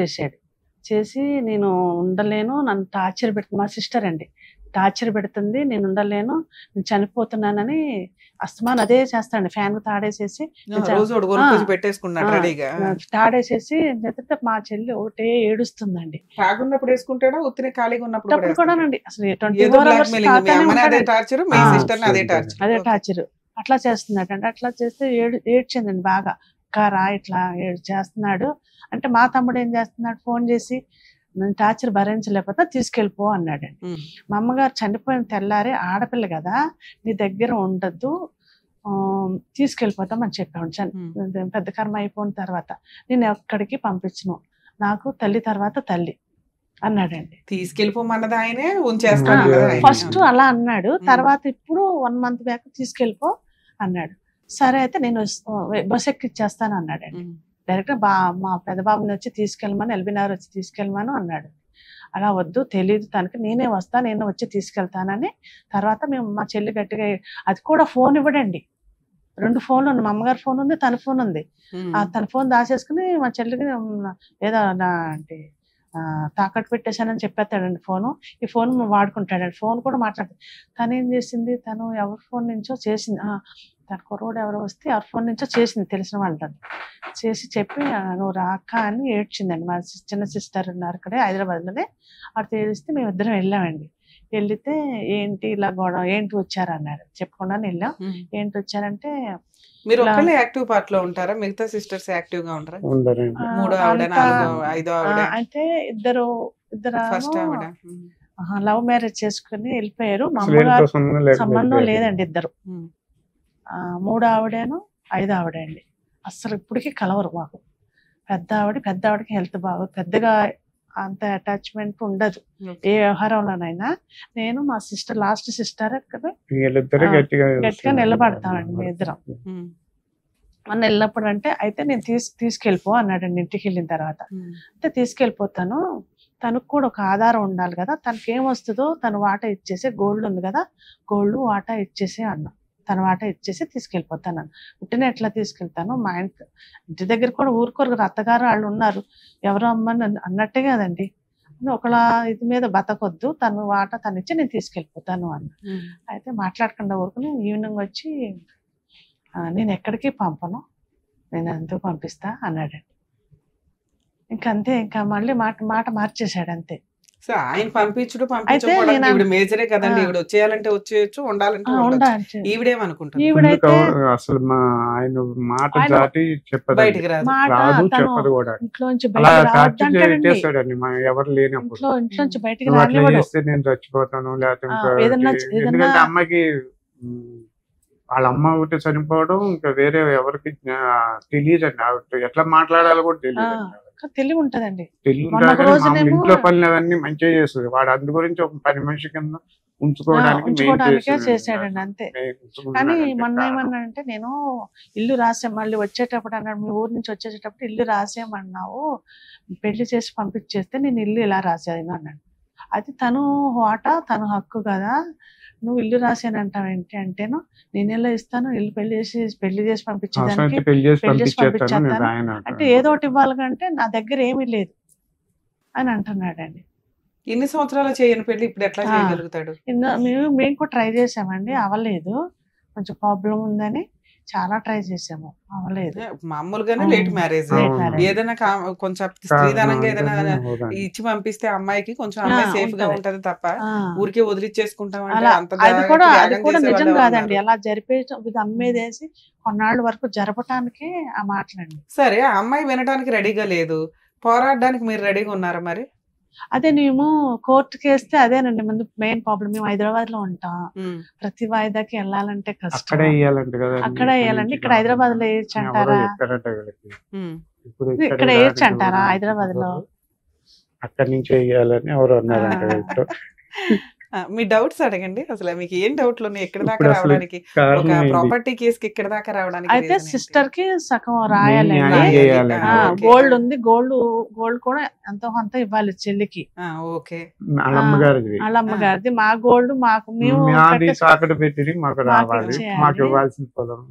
S2: చేసి నేను ఉండలేను, నన్ను టార్చర్ పెడుతుంది, మా సిస్టర్ అండి టార్చర్ పెడుతుంది, నేను ఉండలేను, నేను చనిపోతున్నానని అస్తమాన్ అదే చేస్తాండి. ఫ్యాన్ తాడేసేసి తాడేసేసి మా చెల్లి ఒకటే ఏడుస్తుందండి.
S3: తాగున్నప్పుడు వేసుకుంటాడా, ఉత్తిని ఖాళీగా ఉన్నప్పుడు
S2: కూడానండి. అసలు అదే టార్చర్ అట్లా చేస్తున్నాడండి. అట్లా చేస్తే ఏడ్చిందండి బాగా. రా ఇట్లా చేస్తున్నాడు అంటే మా తమ్ముడు ఏం చేస్తున్నాడు, ఫోన్ చేసి నేను టార్చర్ భరించలేకపోతే తీసుకెళ్ళిపో అన్నాడండి. మా అమ్మగారు చనిపోయిన తెల్లారి ఆడపిల్ల కదా నీ దగ్గర ఉండద్దు, తీసుకెళ్ళిపోతామని చెప్పాను. పెద్ద కర్మ అయిపోయిన తర్వాత నేను ఎక్కడికి పంపించను, నాకు తల్లి తర్వాత తల్లి అన్నాడండి.
S3: తీసుకెళ్ళిపోమన్నది ఆయనే, ఉంచేస్తాను
S2: ఫస్ట్ అలా అన్నాడు. తర్వాత ఇప్పుడు 1 month బ్యాక్ తీసుకెళ్ళిపో అన్నాడు. సరే అయితే నేను బస్ ఎక్కిచ్చేస్తాను అన్నాడండి. డైరెక్ట్ మా పెద్ద బాబుని వచ్చి తీసుకెళ్ళమని, ఎల్బీనగర్ వచ్చి తీసుకెళ్ళమని అన్నాడు. అలా వద్దు, తెలియదు తనకి, నేనే వస్తా, నేను వచ్చి తీసుకెళ్తానని. తర్వాత మేము మా చెల్లి గట్టిగా, అది కూడా ఫోన్ ఇవ్వడండి. 2 ఫోన్లు ఉన్నాయి, మా అమ్మగారి ఫోన్ ఉంది, తన ఫోన్ ఉంది. తన ఫోన్ దాచేసుకుని మా చెల్లికి ఏదో అంటే తాకట్టు పెట్టేశానని చెప్పేస్తాడండి ఫోను. ఈ ఫోన్ వాడుకుంటాడండి, ఫోన్ కూడా మాట్లాడుతుంది. తను ఏం చేసింది, తను ఎవరి ఫోన్ నుంచో చేసింది, తన కుర్రోడు ఎవరో వస్తే ఎవరి ఫోన్ నుంచో చేసింది, తెలిసిన వాళ్ళతో చేసి చెప్పి నువ్వు రాక అని ఏడ్చిందండి. మా చిన్న సిస్టర్ ఉన్నారు అక్కడే హైదరాబాద్లోనే. అటు తెలిస్తే మేము ఇద్దరం వెళ్ళామండి. వెళ్తే ఏంటి ఇలా గొడవ, ఏంటి వచ్చారన్నారు, చెప్పకుండానే వెళ్ళాం. ఏంటి వచ్చారంటే,
S3: మీరు ఒక్కళ్ళే యాక్టివ్ పార్ట్ లో ఉంటారా, మిగతా సిస్టర్స్ యాక్టివ్ గా ఉంటారా?
S2: అంటే ఇద్దరు లవ్ మ్యారేజ్ చేసుకుని వెళ్ళిపోయారు. మా అమ్మగారు సంబంధం లేదండి, ఇద్దరు. 3 ఆవిడను 5 ఆవిడ అండి. అసలు ఇప్పటికీ కలవరు మాకు. పెద్ద ఆవిడకి హెల్త్ బాగు, పెద్దగా అంత అటాచ్మెంట్ ఉండదు ఏ వ్యవహారంలోనైనా. నేను మా సిస్టర్, లాస్ట్ సిస్టర్ కదా, గట్టిగా నిలబడతామండి మీ ఇద్దరం. మొన్న వెళ్ళినప్పుడు అంటే అయితే నేను తీసుకెళ్ళిపో అన్నాడండి. ఇంటికి వెళ్ళిన తర్వాత అంటే తీసుకెళ్ళిపోతాను, తనకు కూడా ఒక ఆధారం ఉండాలి కదా, తనకి ఏమొస్తుందో తను వాటా ఇచ్చేసి, గోల్డ్ ఉంది కదా గోల్డ్ వాటా ఇచ్చేసి అన్నా. తన వాటా ఇచ్చేసి తీసుకెళ్ళిపోతాను. పుట్టిన ఎట్లా తీసుకెళ్తాను, మా ఇంటి దగ్గర కూడా ఊరుకోరు, అత్తగారు వాళ్ళు ఉన్నారు, ఎవరో అమ్మని అన్నట్టే కదండి. ఒకళ్ళ ఇది మీద బతకొద్దు, తను వాటా తను ఇచ్చి నేను తీసుకెళ్ళిపోతాను అన్న. అయితే మాట్లాడకుండా ఊరుకుని ఈవినింగ్ వచ్చి నేను ఎక్కడికి పంపను, నేను ఎందుకు పంపిస్తా అన్నాడండి. ఇంకంతే, ఇంకా మళ్ళీ మాట మార్చేశాడు అంతే.
S3: సో ఆయన పంపించడం
S2: అయితే నేను
S3: ఈవిడ మేజరే కదండి.
S2: ఆ.
S3: ఈవిడ వచ్చేయాలంటే వచ్చేయచ్చు, ఉండాలంటే ఉండొచ్చు.
S2: ఉండొచ్చు.
S3: ఈవిడేమనుకుంటుంది
S2: ఈవిడైతే
S4: అసలు ఆయన మాట
S2: ఆయన
S4: దాటి చెప్పదు,
S3: బయటికి రాదు.
S2: మాట
S4: రాదు,
S2: తను
S4: చెప్పదు కూడా.
S2: ఇంట్లోంచి
S4: అలా
S2: బయటకు
S4: టార్చర్
S2: రావద్దంటాడండి.
S4: చేస్తాడండి ఎవరు లేనప్పుడు.
S2: ఇంట్లోంచి బయటికి
S4: నువ్వు అట్లా
S2: రానివ్వడు.
S4: చేస్తే నేను చచ్చిపోతాను, లేకపోతే
S2: ఆ,
S4: ఇంకోటి.
S2: ఏదన్నా
S4: ఎందుకంటే అమ్మాయికి వాళ్ళ అమ్మ ఒకటి చనిపోవడం ఇంకా వేరే ఎవరికి తెలియదండి. ఆవిడ ఎట్లా మాట్లాడాలో కూడా తెలియదు.
S2: తెలివి ఉంటదండి.
S4: తెలియదు
S2: మొన్న ఒక రోజునేమో
S4: ఇంట్లో పనులు అవన్నీ మంచిగా చేస్తుంది. వాడు అందు గురించి ఒక 10 మనిషి కింద
S2: ఉంచుకోవడానికే చేశాడండి అంతే. కానీ మొన్న ఏమన్నాడంటే, నేను ఇల్లు రాసే మళ్ళీ వచ్చేటప్పుడు అన్నాడు, మీ ఊరు నుంచి వచ్చేటప్పుడు ఇల్లు రాసేయమన్నావు, పెళ్లి చేసి పంపించేస్తే నేను ఇల్లు ఇలా రాసేది అన్నాడు. అది తను తను హక్కు కదా, నువ్వు ఇల్లు రాసానంటావు ఏంటి అంటేను, నేను ఎలా ఇస్తాను, ఇల్లు పెళ్లి చేసి పంపించేదానికి
S4: పెళ్లి చేసి
S2: పెళ్లి చేసి
S4: పంపించేస్తాను
S2: పంపించేస్తాను అంటే ఏదో ఒకటి ఇవ్వాలి కంటే నా దగ్గర ఏమీ లేదు అని అంటున్నాడండి.
S3: ఇన్ని సంవత్సరాలు చేయని పెళ్లి ఇప్పుడు ఎట్లా చేయగలుగుతాడు?
S2: మేము కూడా ట్రై చేసామండి, అవ్వలేదు. కొంచెం ప్రాబ్లం ఉందని చాలా ట్రై చేసాము, అవ్వలేదు.
S3: మామూలుగానే లేట్ మ్యారేజ్. ఏదైనా కొంచెం స్త్రీధనంగా ఏదైనా ఇచ్చి పంపిస్తే అమ్మాయికి కొంచెం అమ్మాయి సేఫ్ గా ఉంటది తప్ప ఊరికే వదిలిచ్చేసుకుంటాం అంటే
S2: అది కూడా నిజం కాదండి. అలా జరిపే అమ్మేదేసి కొన్నాళ్ళ వరకు జరపటానికి ఆ మాటలండి.
S3: సరే, ఆ అమ్మాయి వినడానికి రెడీగా లేదు, పోరాడడానికి మీరు రెడీగా ఉన్నారా మరి?
S2: అదే మేము కోర్టుకి వేస్తే అదేనండి ముందు మెయిన్ ప్రాబ్లం. మేము హైదరాబాద్ లో ఉంటాం, ప్రతి వాయిదాకి వెళ్ళాలంటే కష్టం.
S4: అక్కడే వేయాలండి.
S2: ఇక్కడ హైదరాబాద్ లో వేయచ్చు అంటారా? ఇక్కడ వేయచ్చు అంటారా హైదరాబాద్ లో?
S4: అక్కడి నుంచి వేయాలని ఎవరు అన్నారంట.
S3: మీ డౌట్స్ అడగండి. అసలు మీకు ఏం డౌట్లు ఉన్నాయి ఇక్కడ దాకా రావడానికి, ఒక ప్రాపర్టీ కేసుకి ఇక్కడ దాకా రావడానికి?
S2: అయితే సిస్టర్ కి సగం రాయాలండి. గోల్డ్ ఉంది, గోల్డ్ కూడా ఎంతో కొంత ఇవ్వాలి చెల్లికి.
S3: ఓకే,
S2: వాళ్ళ అమ్మగారిది. మా గోల్డ్ మాకు మేము
S4: తాకట్టు పెట్టి మాకు రావాలి, మాకు ఇవ్వాల్సిన పొలం.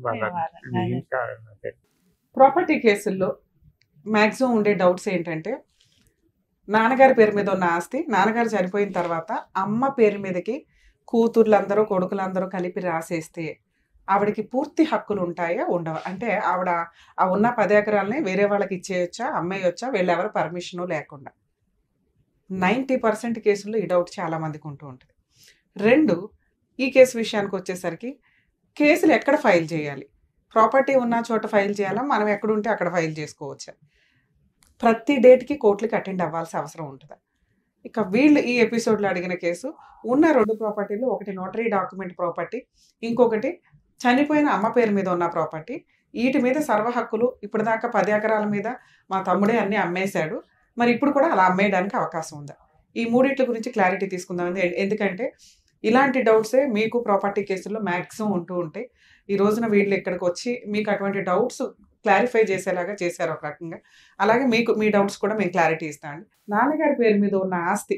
S3: ప్రాపర్టీ కేసుల్లో మాక్సిమం ఉండే డౌట్స్ ఏంటంటే, నాన్నగారి పేరు మీద ఉన్న ఆస్తి నాన్నగారు చనిపోయిన తర్వాత అమ్మ పేరు మీదకి కూతుర్లందరూ కొడుకులందరూ కలిపి రాసేస్తే ఆవిడకి పూర్తి హక్కులు ఉంటాయా ఉండవా? అంటే ఆవిడ ఆ ఉన్న 10 ఎకరాలని వేరే వాళ్ళకి ఇచ్చేయచ్చా, అమ్మేయొచ్చా, వీళ్ళెవరు పర్మిషన్ లేకుండా? 90% కేసుల్లో ఈ డౌట్ చాలా మందికి ఉంటూ ఉంటుంది. 2, ఈ కేసు విషయానికి వచ్చేసరికి కేసులు ఎక్కడ ఫైల్ చేయాలి? ప్రాపర్టీ ఉన్న చోట ఫైల్ చేయాలా, మనం ఎక్కడుంటే అక్కడ ఫైల్ చేసుకోవచ్చా? ప్రతి డేట్కి కోర్టులకి అటెండ్ అవ్వాల్సిన అవసరం ఉంటుంది. ఇక వీళ్ళు ఈ ఎపిసోడ్లో అడిగిన కేసు ఉన్న 2 ప్రాపర్టీలు, ఒకటి నోటరీ డాక్యుమెంట్ ప్రాపర్టీ, ఇంకొకటి చనిపోయిన అమ్మ పేరు మీద ఉన్న ప్రాపర్టీ. వీటి మీద సర్వ హక్కులు ఇప్పటిదాకా 10 ఎకరాల మీద మా తమ్ముడే అన్నీ అమ్మేశాడు, మరి ఇప్పుడు కూడా అలా అమ్మేయడానికి అవకాశం ఉందా? ఈ మూడిట్ల గురించి క్లారిటీ తీసుకుందాం. ఎందుకంటే ఇలాంటి డౌట్సే మీకు ప్రాపర్టీ కేసుల్లో మ్యాక్సిమం ఉంటూ ఉంటాయి. ఈ రోజున వీళ్ళు ఇక్కడికి వచ్చి మీకు అటువంటి డౌట్స్ క్లారిఫై చేసేలాగా చేశారు ఒక రకంగా. అలాగే మీ డౌట్స్ కూడా మేము క్లారిటీ ఇస్తామండి. నాన్నగారి పేరు మీద ఉన్న ఆస్తి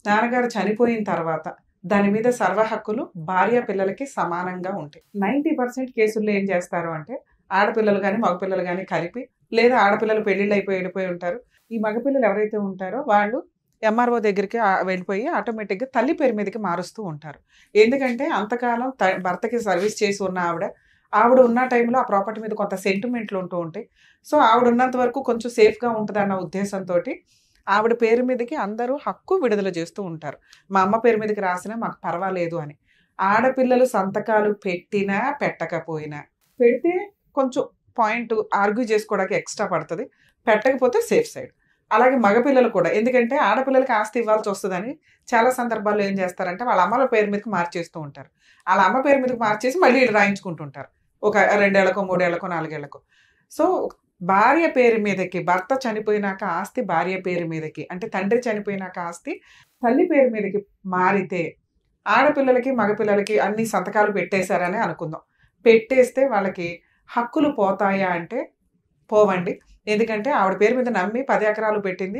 S3: నాన్నగారు చనిపోయిన తర్వాత దాని మీద సర్వ హక్కులు భార్య పిల్లలకి సమానంగా ఉంటాయి. 90% కేసుల్లో ఏం చేస్తారు అంటే, ఆడపిల్లలు కానీ మగపిల్లలు కానీ కలిపి, లేదా ఆడపిల్లలు పెళ్లిళ్ళు వెళ్ళిపోయి ఉంటారు. ఈ మగపిల్లలు ఎవరైతే ఉంటారో వాళ్ళు ఎంఆర్ఓ దగ్గరికి వెళ్ళిపోయి ఆటోమేటిక్గా తల్లి పేరు మీదకి మారుస్తూ ఉంటారు. ఎందుకంటే అంతకాలం భర్తకి సర్వీస్ చేసి ఉన్న ఆవిడ ఉన్న టైంలో ఆ ప్రాపర్టీ మీద కొంత సెంటిమెంట్లు ఉంటూ ఉంటాయి. సో ఆవిడ ఉన్నంత వరకు కొంచెం సేఫ్గా ఉంటుంది అన్న ఉద్దేశంతో ఆవిడ పేరు మీదకి అందరూ హక్కు విడుదల చేస్తూ ఉంటారు. మా అమ్మ పేరు మీదకి రాసినా మాకు పర్వాలేదు అని. ఆడపిల్లలు సంతకాలు పెట్టినా పెట్టకపోయినా, పెడితే కొంచెం పాయింట్ ఆర్గ్యూ చేసుకోవడానికి ఎక్స్ట్రా పడుతుంది, పెట్టకపోతే సేఫ్ సైడ్. అలాగే మగపిల్లలు కూడా, ఎందుకంటే ఆడపిల్లలకి ఆస్తి ఇవ్వాల్సి వస్తుందని చాలా సందర్భాల్లో ఏం చేస్తారంటే వాళ్ళ అమ్మల పేరు మీదకి మార్చేస్తూ ఉంటారు. వాళ్ళ అమ్మ పేరు మీదకి మార్చేసి మళ్ళీ వీళ్ళు రాయించుకుంటుంటారు ఒక 2 ఏళ్లకో 3 ఏళ్లకో 4 ఏళ్లకో. సో భార్య పేరు మీదకి, భర్త చనిపోయినాక ఆస్తి భార్య పేరు మీదకి, అంటే తండ్రి చనిపోయినాక ఆస్తి తల్లి పేరు మీదకి మారితే ఆడపిల్లలకి మగపిల్లలకి అన్ని సంతకాలు పెట్టేశారని అనుకుందాం. పెట్టేస్తే వాళ్ళకి హక్కులు పోతాయా అంటే పోవండి. ఎందుకంటే ఆవిడ పేరు మీద నమ్మి 10 ఎకరాలు పెట్టింది,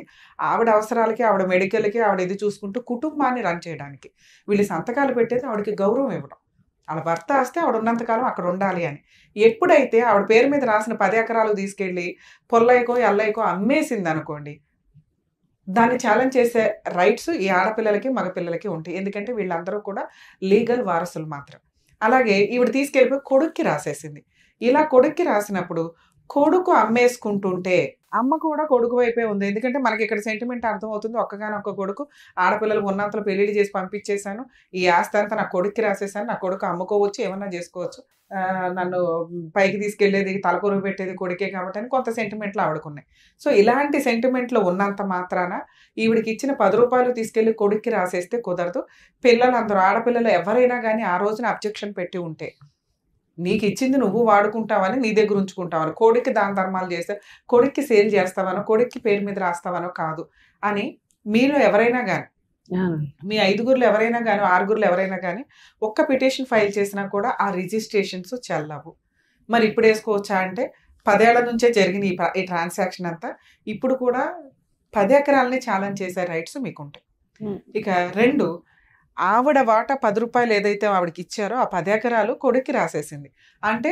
S3: ఆవిడ అవసరాలకి, ఆవిడ మెడికల్కి, ఆవిడ ఇది చూసుకుంటూ కుటుంబాన్ని రన్ చేయడానికి. వీళ్ళు సంతకాలు పెట్టేది ఆవిడకి గౌరవం ఇవ్వడం. ఆవిడ భర్త వస్తే ఆవిడ ఉన్నంతకాలం అక్కడ ఉండాలి అని. ఎప్పుడైతే ఆవిడ పేరు మీద రాసిన 10 ఎకరాలు తీసుకెళ్ళి పొల్లైకో ఎల్లైకో అమ్మేసింది అనుకోండి, దాన్ని ఛాలెంజ్ చేసే రైట్స్ ఈ ఆడపిల్లలకి మగపిల్లలకి ఉంటాయి. ఎందుకంటే వీళ్ళందరూ కూడా లీగల్ వారసులు మాత్రం. అలాగే ఈవిడ తీసుకెళ్ళిపోయి కొడుక్కి రాసేసింది. ఇలా కొడుక్కి రాసినప్పుడు కొడుకు అమ్మేసుకుంటుంటే అమ్మ కూడా కొడుకు వైపే ఉంది. ఎందుకంటే మనకి ఇక్కడ సెంటిమెంట్ అర్థమవుతుంది. ఒక్కగానొక్క కొడుకు, ఆడపిల్లలకు ఉన్నంతలో పెళ్లిళ్ళు చేసి పంపించేశాను, ఈ ఆస్తి అంతా నా కొడుక్కి రాసేసాను, నా కొడుకు అమ్ముకోవచ్చు, ఏమన్నా చేసుకోవచ్చు, నన్ను పైకి తీసుకెళ్లేది తలకొరుగు పెట్టేది కొడుకే కాబట్టి అని కొంత సెంటిమెంట్లు ఆవిడకున్నాయి. సో ఇలాంటి సెంటిమెంట్లు ఉన్నంత మాత్రాన ఈవిడికి ఇచ్చిన 10 రూపాయలు తీసుకెళ్లి కొడుక్కి రాసేస్తే కుదరదు. పిల్లలందరూ ఆడపిల్లలు ఎవరైనా కానీ ఆ రోజున అబ్జెక్షన్ పెట్టి ఉంటే, నీకు ఇచ్చింది నువ్వు వాడుకుంటావని నీ దగ్గర ఉంచుకుంటావని, కొడుక్కి దాన ధర్మాలు చేస్తే కొడుక్కి సేల్ చేస్తావనో కొడుక్కి పేరు మీద రాస్తావనో కాదు అని మీలో ఎవరైనా కానీ, మీ 5గురులు ఎవరైనా కానీ 6గురులు ఎవరైనా కానీ ఒక్క పిటిషన్ ఫైల్ చేసినా కూడా ఆ రిజిస్ట్రేషన్స్ చెల్లవు. మరి ఇప్పుడు వేసుకోవచ్చా అంటే 10 ఏళ్ల నుంచే జరిగిన ఈ ట్రాన్సాక్షన్ అంతా ఇప్పుడు కూడా 10 ఎకరాలని ఛాలెంజ్ చేసే రైట్స్ మీకుంటాయి. ఇక 2, ఆవిడ వాటా 10 రూపాయలు ఏదైతే ఆవిడకి ఇచ్చారో ఆ 10 ఎకరాలు కొడుక్కి రాసేసింది. అంటే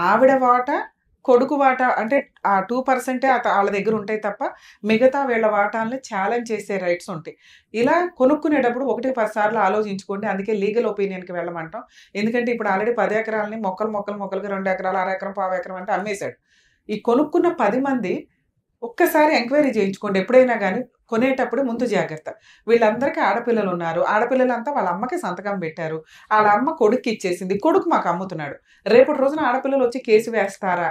S3: ఆవిడ వాటా కొడుకు వాటా అంటే ఆ 2% వాళ్ళ దగ్గర ఉంటాయి తప్ప మిగతా వీళ్ళ వాటాలని ఛాలెంజ్ చేసే రైట్స్ ఉంటాయి. ఇలా కొనుక్కునేటప్పుడు 1-10 సార్లు ఆలోచించుకోండి. అందుకే లీగల్ ఒపీనియన్కి వెళ్ళమంటాం. ఎందుకంటే ఇప్పుడు ఆల్రెడీ 10 ఎకరాలని మొక్కలుగా 2 ఎకరాలు, 1/2 ఎకరం, 1/4 ఎకరం అంటే అమ్మేశాడు. ఈ కొనుక్కున్న 10 మంది ఒక్కసారి ఎంక్వైరీ చేయించుకోండి. ఎప్పుడైనా కానీ కొనేటప్పుడు ముందు జాగ్రత్త. వీళ్ళందరికీ ఆడపిల్లలు ఉన్నారు, ఆడపిల్లలంతా వాళ్ళ అమ్మకి సంతకం పెట్టారు, వాళ్ళ అమ్మ కొడుక్కి ఇచ్చేసింది, కొడుకు మాకు అమ్ముతున్నాడు, రేపటి రోజున ఆడపిల్లలు వచ్చి కేసు వేస్తారా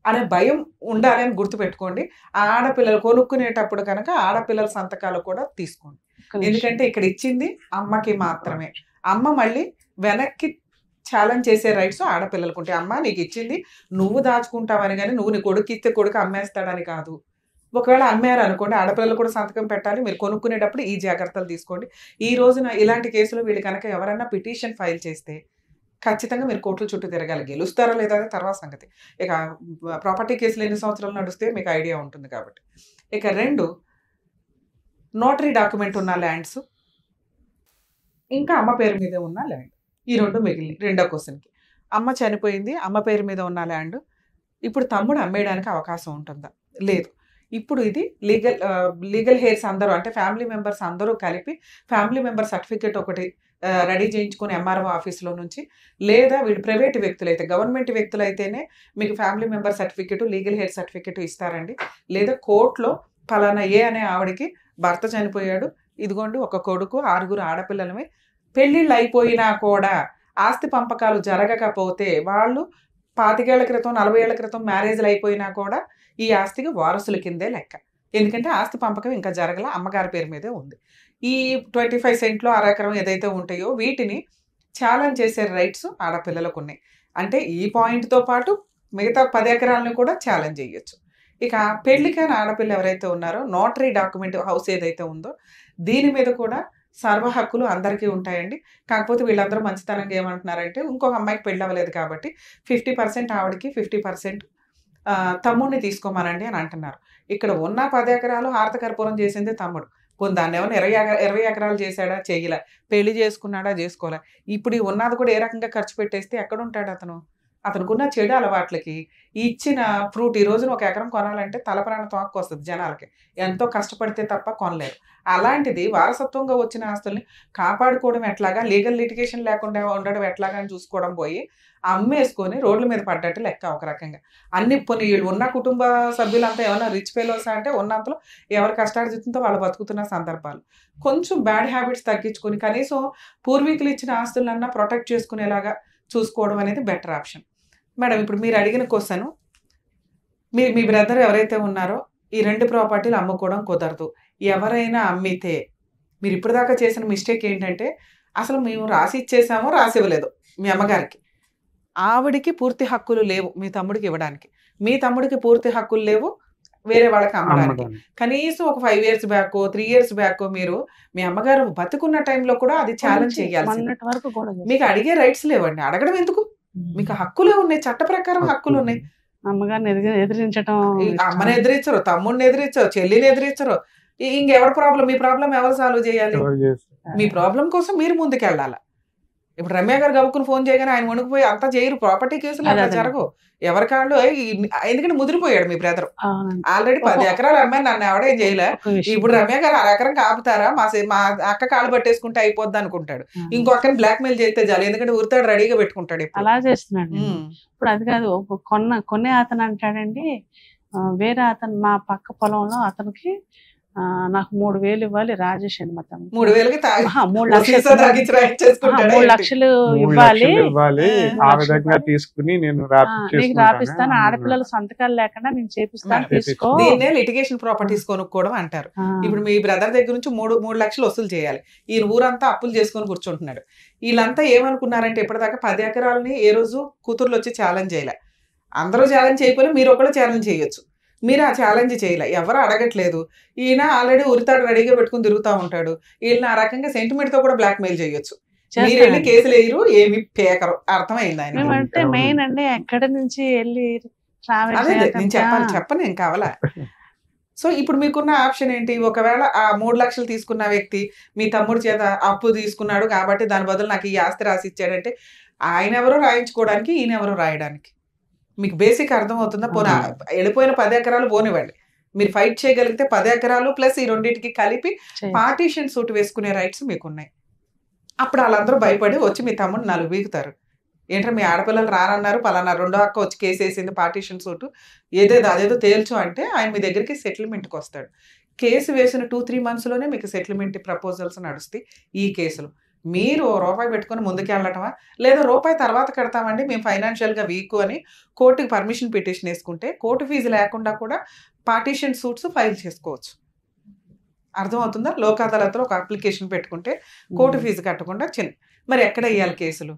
S3: అనే భయం ఉండాలి అని గుర్తుపెట్టుకోండి. ఆ ఆడపిల్లలు కొనుక్కునేటప్పుడు కనుక ఆడపిల్లల సంతకాలు కూడా తీసుకోండి. ఎందుకంటే ఇక్కడ ఇచ్చింది అమ్మకి మాత్రమే. అమ్మ మళ్ళీ వెనక్కి ఛాలెంజ్ చేసే రైట్స్ ఆడపిల్లలకు ఉంటాయి. అమ్మ నీకు ఇచ్చింది నువ్వు దాచుకుంటావని, కానీ నువ్వు నీ కొడుకు ఇస్తే కొడుకు అమ్మేస్తాడని కాదు. ఒకవేళ అమ్మారు అనుకోండి, ఆడపిల్లలు కూడా సంతకం పెట్టాలి. మీరు కొనుక్కునేటప్పుడు ఈ జాగ్రత్తలు తీసుకోండి. ఈ రోజున ఇలాంటి కేసులు వీళ్ళు కనుక ఎవరైనా పిటిషన్ ఫైల్ చేస్తే ఖచ్చితంగా మీరు కోర్టుల చుట్టూ తిరగాలి. గెలుస్తారా లేదా అనేది తర్వాత సంగతి. ఇక ప్రాపర్టీ కేసులు ఎన్ని సంవత్సరాలు నడిస్తే మీకు ఐడియా ఉంటుంది కాబట్టి. ఇక 2, నోటరీ డాక్యుమెంట్ ఉన్న ల్యాండ్స్, ఇంకా అమ్మ పేరు మీద ఉన్న ల్యాండ్. ఈ 2 మిగిలిన. రెండో క్వశ్చన్కి, అమ్మ చనిపోయింది, అమ్మ పేరు మీద ఉన్న ల్యాండ్ ఇప్పుడు తమ్ముడు అమ్మేయడానికి అవకాశం ఉంటుందా? లేదు. ఇప్పుడు ఇది లీగల్ హెయిర్స్ అందరూ అంటే ఫ్యామిలీ మెంబర్స్ అందరూ కలిపి ఫ్యామిలీ మెంబర్ సర్టిఫికేట్ ఒకటి రెడీ చేయించుకుని ఎంఆర్ఓ ఆఫీస్లో నుంచి, లేదా వీళ్ళు ప్రైవేట్ వ్యక్తులు అయితే, గవర్నమెంట్ వ్యక్తులు అయితేనే మీకు family member certificate, legal heir certificate ఇస్తారండి. లేదా కోర్టులో ఫలానా ఏ అనే ఆవిడకి భర్త చనిపోయాడు, ఇదిగోండి ఒక కొడుకు, 6 ఆడపిల్లలమే, పెళ్ళిళ్ళు అయిపోయినా కూడా ఆస్తి పంపకాలు జరగకపోతే వాళ్ళు 25 ఏళ్ల క్రితం 40 ఏళ్ల క్రితం మ్యారేజ్లు అయిపోయినా కూడా ఈ ఆస్తికి వారసుల కిందే లెక్క. ఎందుకంటే ఆస్తి పంపకం ఇంకా జరగల, అమ్మగారి పేరు మీదే ఉంది. ఈ 25 సెంట్లు 1/2 ఎకరం ఏదైతే ఉంటాయో వీటిని ఛాలెంజ్ చేసే రైట్స్ ఆడపిల్లలకు ఉన్నాయి. అంటే ఈ పాయింట్తో పాటు మిగతా 10 ఎకరాలను కూడా ఛాలెంజ్ చేయొచ్చు. ఇక పెళ్లికైన ఆడపిల్ల ఎవరైతే ఉన్నారో నోటరీ డాక్యుమెంట్ హౌస్ ఏదైతే ఉందో దీని మీద కూడా సర్వ హక్కులు అందరికీ ఉంటాయండి. కాకపోతే వీళ్ళందరూ మంచితనంగా ఏమంటున్నారంటే ఇంకొక అమ్మాయికి పెళ్ళి అవ్వలేదు కాబట్టి 50% ఆవిడకి 50% తమ్ముడిని తీసుకోమనండి అని అంటున్నారు. ఇక్కడ ఉన్న 10 ఎకరాలు హారతకర్పూరం చేసింది తమ్ముడు. దాన్ని ఏమైనా 20 ఎకరాలు చేశాడా? చేయలే. పెళ్లి చేసుకున్నాడా? చేసుకోలే. ఇప్పుడు ఈ ఉన్నది కూడా ఏ రకంగా ఖర్చు పెట్టేస్తే ఎక్కడ ఉంటాడు అతను? అతనుకున్న చెడు అలవాట్లకి ఇచ్చిన ఫ్రూట్ ఈ రోజున 1 ఎకరం కొనాలంటే తలప్రాణ తోక్కు వస్తుంది జనాలకి. ఎంతో కష్టపడితే తప్ప కొనలేరు. అలాంటిది వారసత్వంగా వచ్చిన ఆస్తుల్ని కాపాడుకోవడం ఎట్లాగా, లీగల్ లిటిగేషన్ లేకుండా ఉండడం ఎట్లాగా అని చూసుకోవడం పోయి అమ్మేసుకొని రోడ్ల మీద పడ్డట్టు లెక్క ఒక రకంగా. అన్ని పోనీ వీళ్ళు ఉన్న కుటుంబ సభ్యులంతా ఏమన్నా రిచ్ ఫెలోస్ అంటే ఉన్నంతలో ఎవరి కష్టార్జితంతో వాళ్ళు బతుకుతున్న సందర్భాలు. కొంచెం బ్యాడ్ హ్యాబిట్స్ తగ్గించుకొని కనీసం పూర్వీకులు ఇచ్చిన ఆస్తులన్నా ప్రొటెక్ట్ చేసుకునేలాగా చూసుకోవడం అనేది బెటర్ ఆప్షన్. మేడం ఇప్పుడు మీరు అడిగిన క్వశ్చన్, మీ బ్రదర్ ఎవరైతే ఉన్నారో ఈ 2 ప్రాపర్టీలు అమ్ముకోవడం కుదరదు. ఎవరైనా అమ్మితే మీరు ఇప్పటిదాకా చేసిన మిస్టేక్ ఏంటంటే అసలు మేము రాసి ఇచ్చేసామో రాసి ఇవ్వలేదు మీ అమ్మగారికి. ఆవిడికి పూర్తి హక్కులు లేవు మీ తమ్ముడికి ఇవ్వడానికి, మీ తమ్ముడికి పూర్తి హక్కులు లేవు వేరే వాళ్ళకి అమ్మడానికి. కనీసం ఒక 5 years బ్యాక్ 3 years బ్యాక్ మీరు మీ అమ్మగారు బతుకున్న టైంలో కూడా అది ఛాలెంజ్ చేయాలి. మీకు అడిగే రైట్స్ లేవండి. అడగడం ఎందుకు? మీకు హక్కులే ఉన్నాయి, చట్ట ప్రకారం హక్కులు ఉన్నాయి.
S2: అమ్మగారిని ఎదిరించడం,
S3: అమ్మని ఎదిరించరు, తమ్ముడిని ఎదిరించరు, చెల్లిని ఎదిరించరు. ఇంకెవరి ప్రాబ్లం? మీ ప్రాబ్లం ఎవరు సాల్వ్ చేయాలి? మీ ప్రాబ్లం కోసం మీరు ముందుకెళ్ళాలి. ఇప్పుడు రమ్య గారు గబుక్కుని ఫోన్ చేయగానే ఆయన వణుకుపోయి అంతా చేయరు. ప్రాపర్టీ కేసులు అలా జరగవు. ఎవరి కాళ్ళు, ఎందుకంటే ముదిరిపోయాడు మీ బ్రదర్. ఆల్రెడీ 10 ఎకరాలు అమ్మాయి, నన్ను ఎవడేం చేయలే. ఇప్పుడు రమ్య గారు 1/2 ఎకరం కాపుతారా, మా అక్క కాళ్ళు పట్టేసుకుంటే అయిపోద్ది అనుకుంటాడు. ఇంకో అక్కని బ్లాక్ మెయిల్ చేస్తే చాలు, ఎందుకంటే ఊరితాడు రెడీగా పెట్టుకుంటాడు.
S2: అలా చేస్తున్నాడు. ఇప్పుడు అది కాదు, కొనే అతను అంటాడండి వేరే అతను మా పక్క పొలంలో అతనికి నాకు 3,000 ఇవ్వాలి రాజేష్ అని మా తమ్ముడు.
S3: 3,000కి
S2: 3 లక్షలు ఇవ్వాలి,
S4: ఆ విధంగా తీసుకుని నేను
S2: నీకు రాపిస్తాను, ఆడపిల్లల సంతకాలు లేకుండా నేను చేపిస్తాను, తీసుకో.
S3: దీన్నే లిటిగేషన్ ప్రాపర్టీస్ కొనుక్కోవడం అంటారు. ఇప్పుడు మీ బ్రదర్ దగ్గర నుంచి 3 లక్షలు వసూలు చేయాలి. ఈయన ఊరంతా అప్పులు చేసుకొని కూర్చుంటున్నాడు. వీళ్ళంతా ఏమనుకున్నారంటే ఇప్పటిదాకా 10 ఎకరాలని ఏ రోజు కూతుర్లు వచ్చి ఛాలెంజ్ చేయలే. అందరూ ఛాలెంజ్ చేయకపోయినా మీరు ఒకళ్ళు ఛాలెంజ్ చేయొచ్చు. మీరు ఆ ఛాలెంజ్ చేయలే, ఎవరు అడగట్లేదు. ఈయన ఆల్రెడీ ఉరితాడు రెడీగా పెట్టుకుని తిరుగుతూ ఉంటాడు. వీళ్ళని ఆ రకంగా సెంటిమెంట్ తో కూడా బ్లాక్ మెయిల్ చేయొచ్చు. మీరు వెళ్ళి కేసులు వేయరు, ఏమి పేకరు. అర్థమైంది ఆయన
S2: అంటే మెయిన్ అండి ఎక్కడి నుంచి వెళ్ళి
S3: అదే నేను చెప్పను ఏం కావాలా. సో ఇప్పుడు మీకున్న ఆప్షన్ ఏంటి? ఒకవేళ ఆ 3 లక్షలు తీసుకున్న వ్యక్తి మీ తమ్ముడి చేత అప్పు తీసుకున్నాడు కాబట్టి దాని బదులు నాకు ఈ ఆస్తి రాసి ఇచ్చాడంటే ఆయన ఎవరో రాయించుకోవడానికి, ఈయన ఎవరో రాయడానికి. మీకు బేసిక్ అర్థమవుతుందా? పోనా వెళ్ళిపోయిన 10 ఎకరాలు పోనివ్వండి, మీరు ఫైట్ చేయగలిగితే 10 ఎకరాలు ప్లస్ ఈ రెండింటికి కలిపి పార్టీషన్ సూట్ వేసుకునే రైట్స్ మీకున్నాయి. అప్పుడు వాళ్ళందరూ భయపడి వచ్చి మీ తమ్ముడు 4 వీగుతారు. ఏంటంటే మీ ఆడపిల్లలు రానన్నారు, పలానా రెండో అక్క వచ్చి కేసు వేసింది పార్టీషన్ సూటు, అదేదో తేల్చు అంటే ఆయన మీ దగ్గరికి సెటిల్మెంట్కి వస్తాడు. కేసు వేసిన 2-3 మంత్స్లోనే మీకు సెటిల్మెంట్ ప్రపోజల్స్ నడుస్తాయి ఈ కేసులు. మీరు రూపాయి పెట్టుకుని ముందుకు వెళ్ళటమా, లేదా రూపాయి తర్వాత కడతామండి మేము ఫైనాన్షియల్గా వీక్ అని కోర్టుకి పర్మిషన్ పిటిషన్ వేసుకుంటే కోర్టు ఫీజు లేకుండా కూడా పార్టీషన్ సూట్స్ ఫైల్ చేసుకోవచ్చు. అర్థమవుతుందా? లోక్ అదాలత్లో ఒక అప్లికేషన్ పెట్టుకుంటే కోర్టు ఫీజు కట్టకుండా మరి ఎక్కడ వేయాలి కేసులు?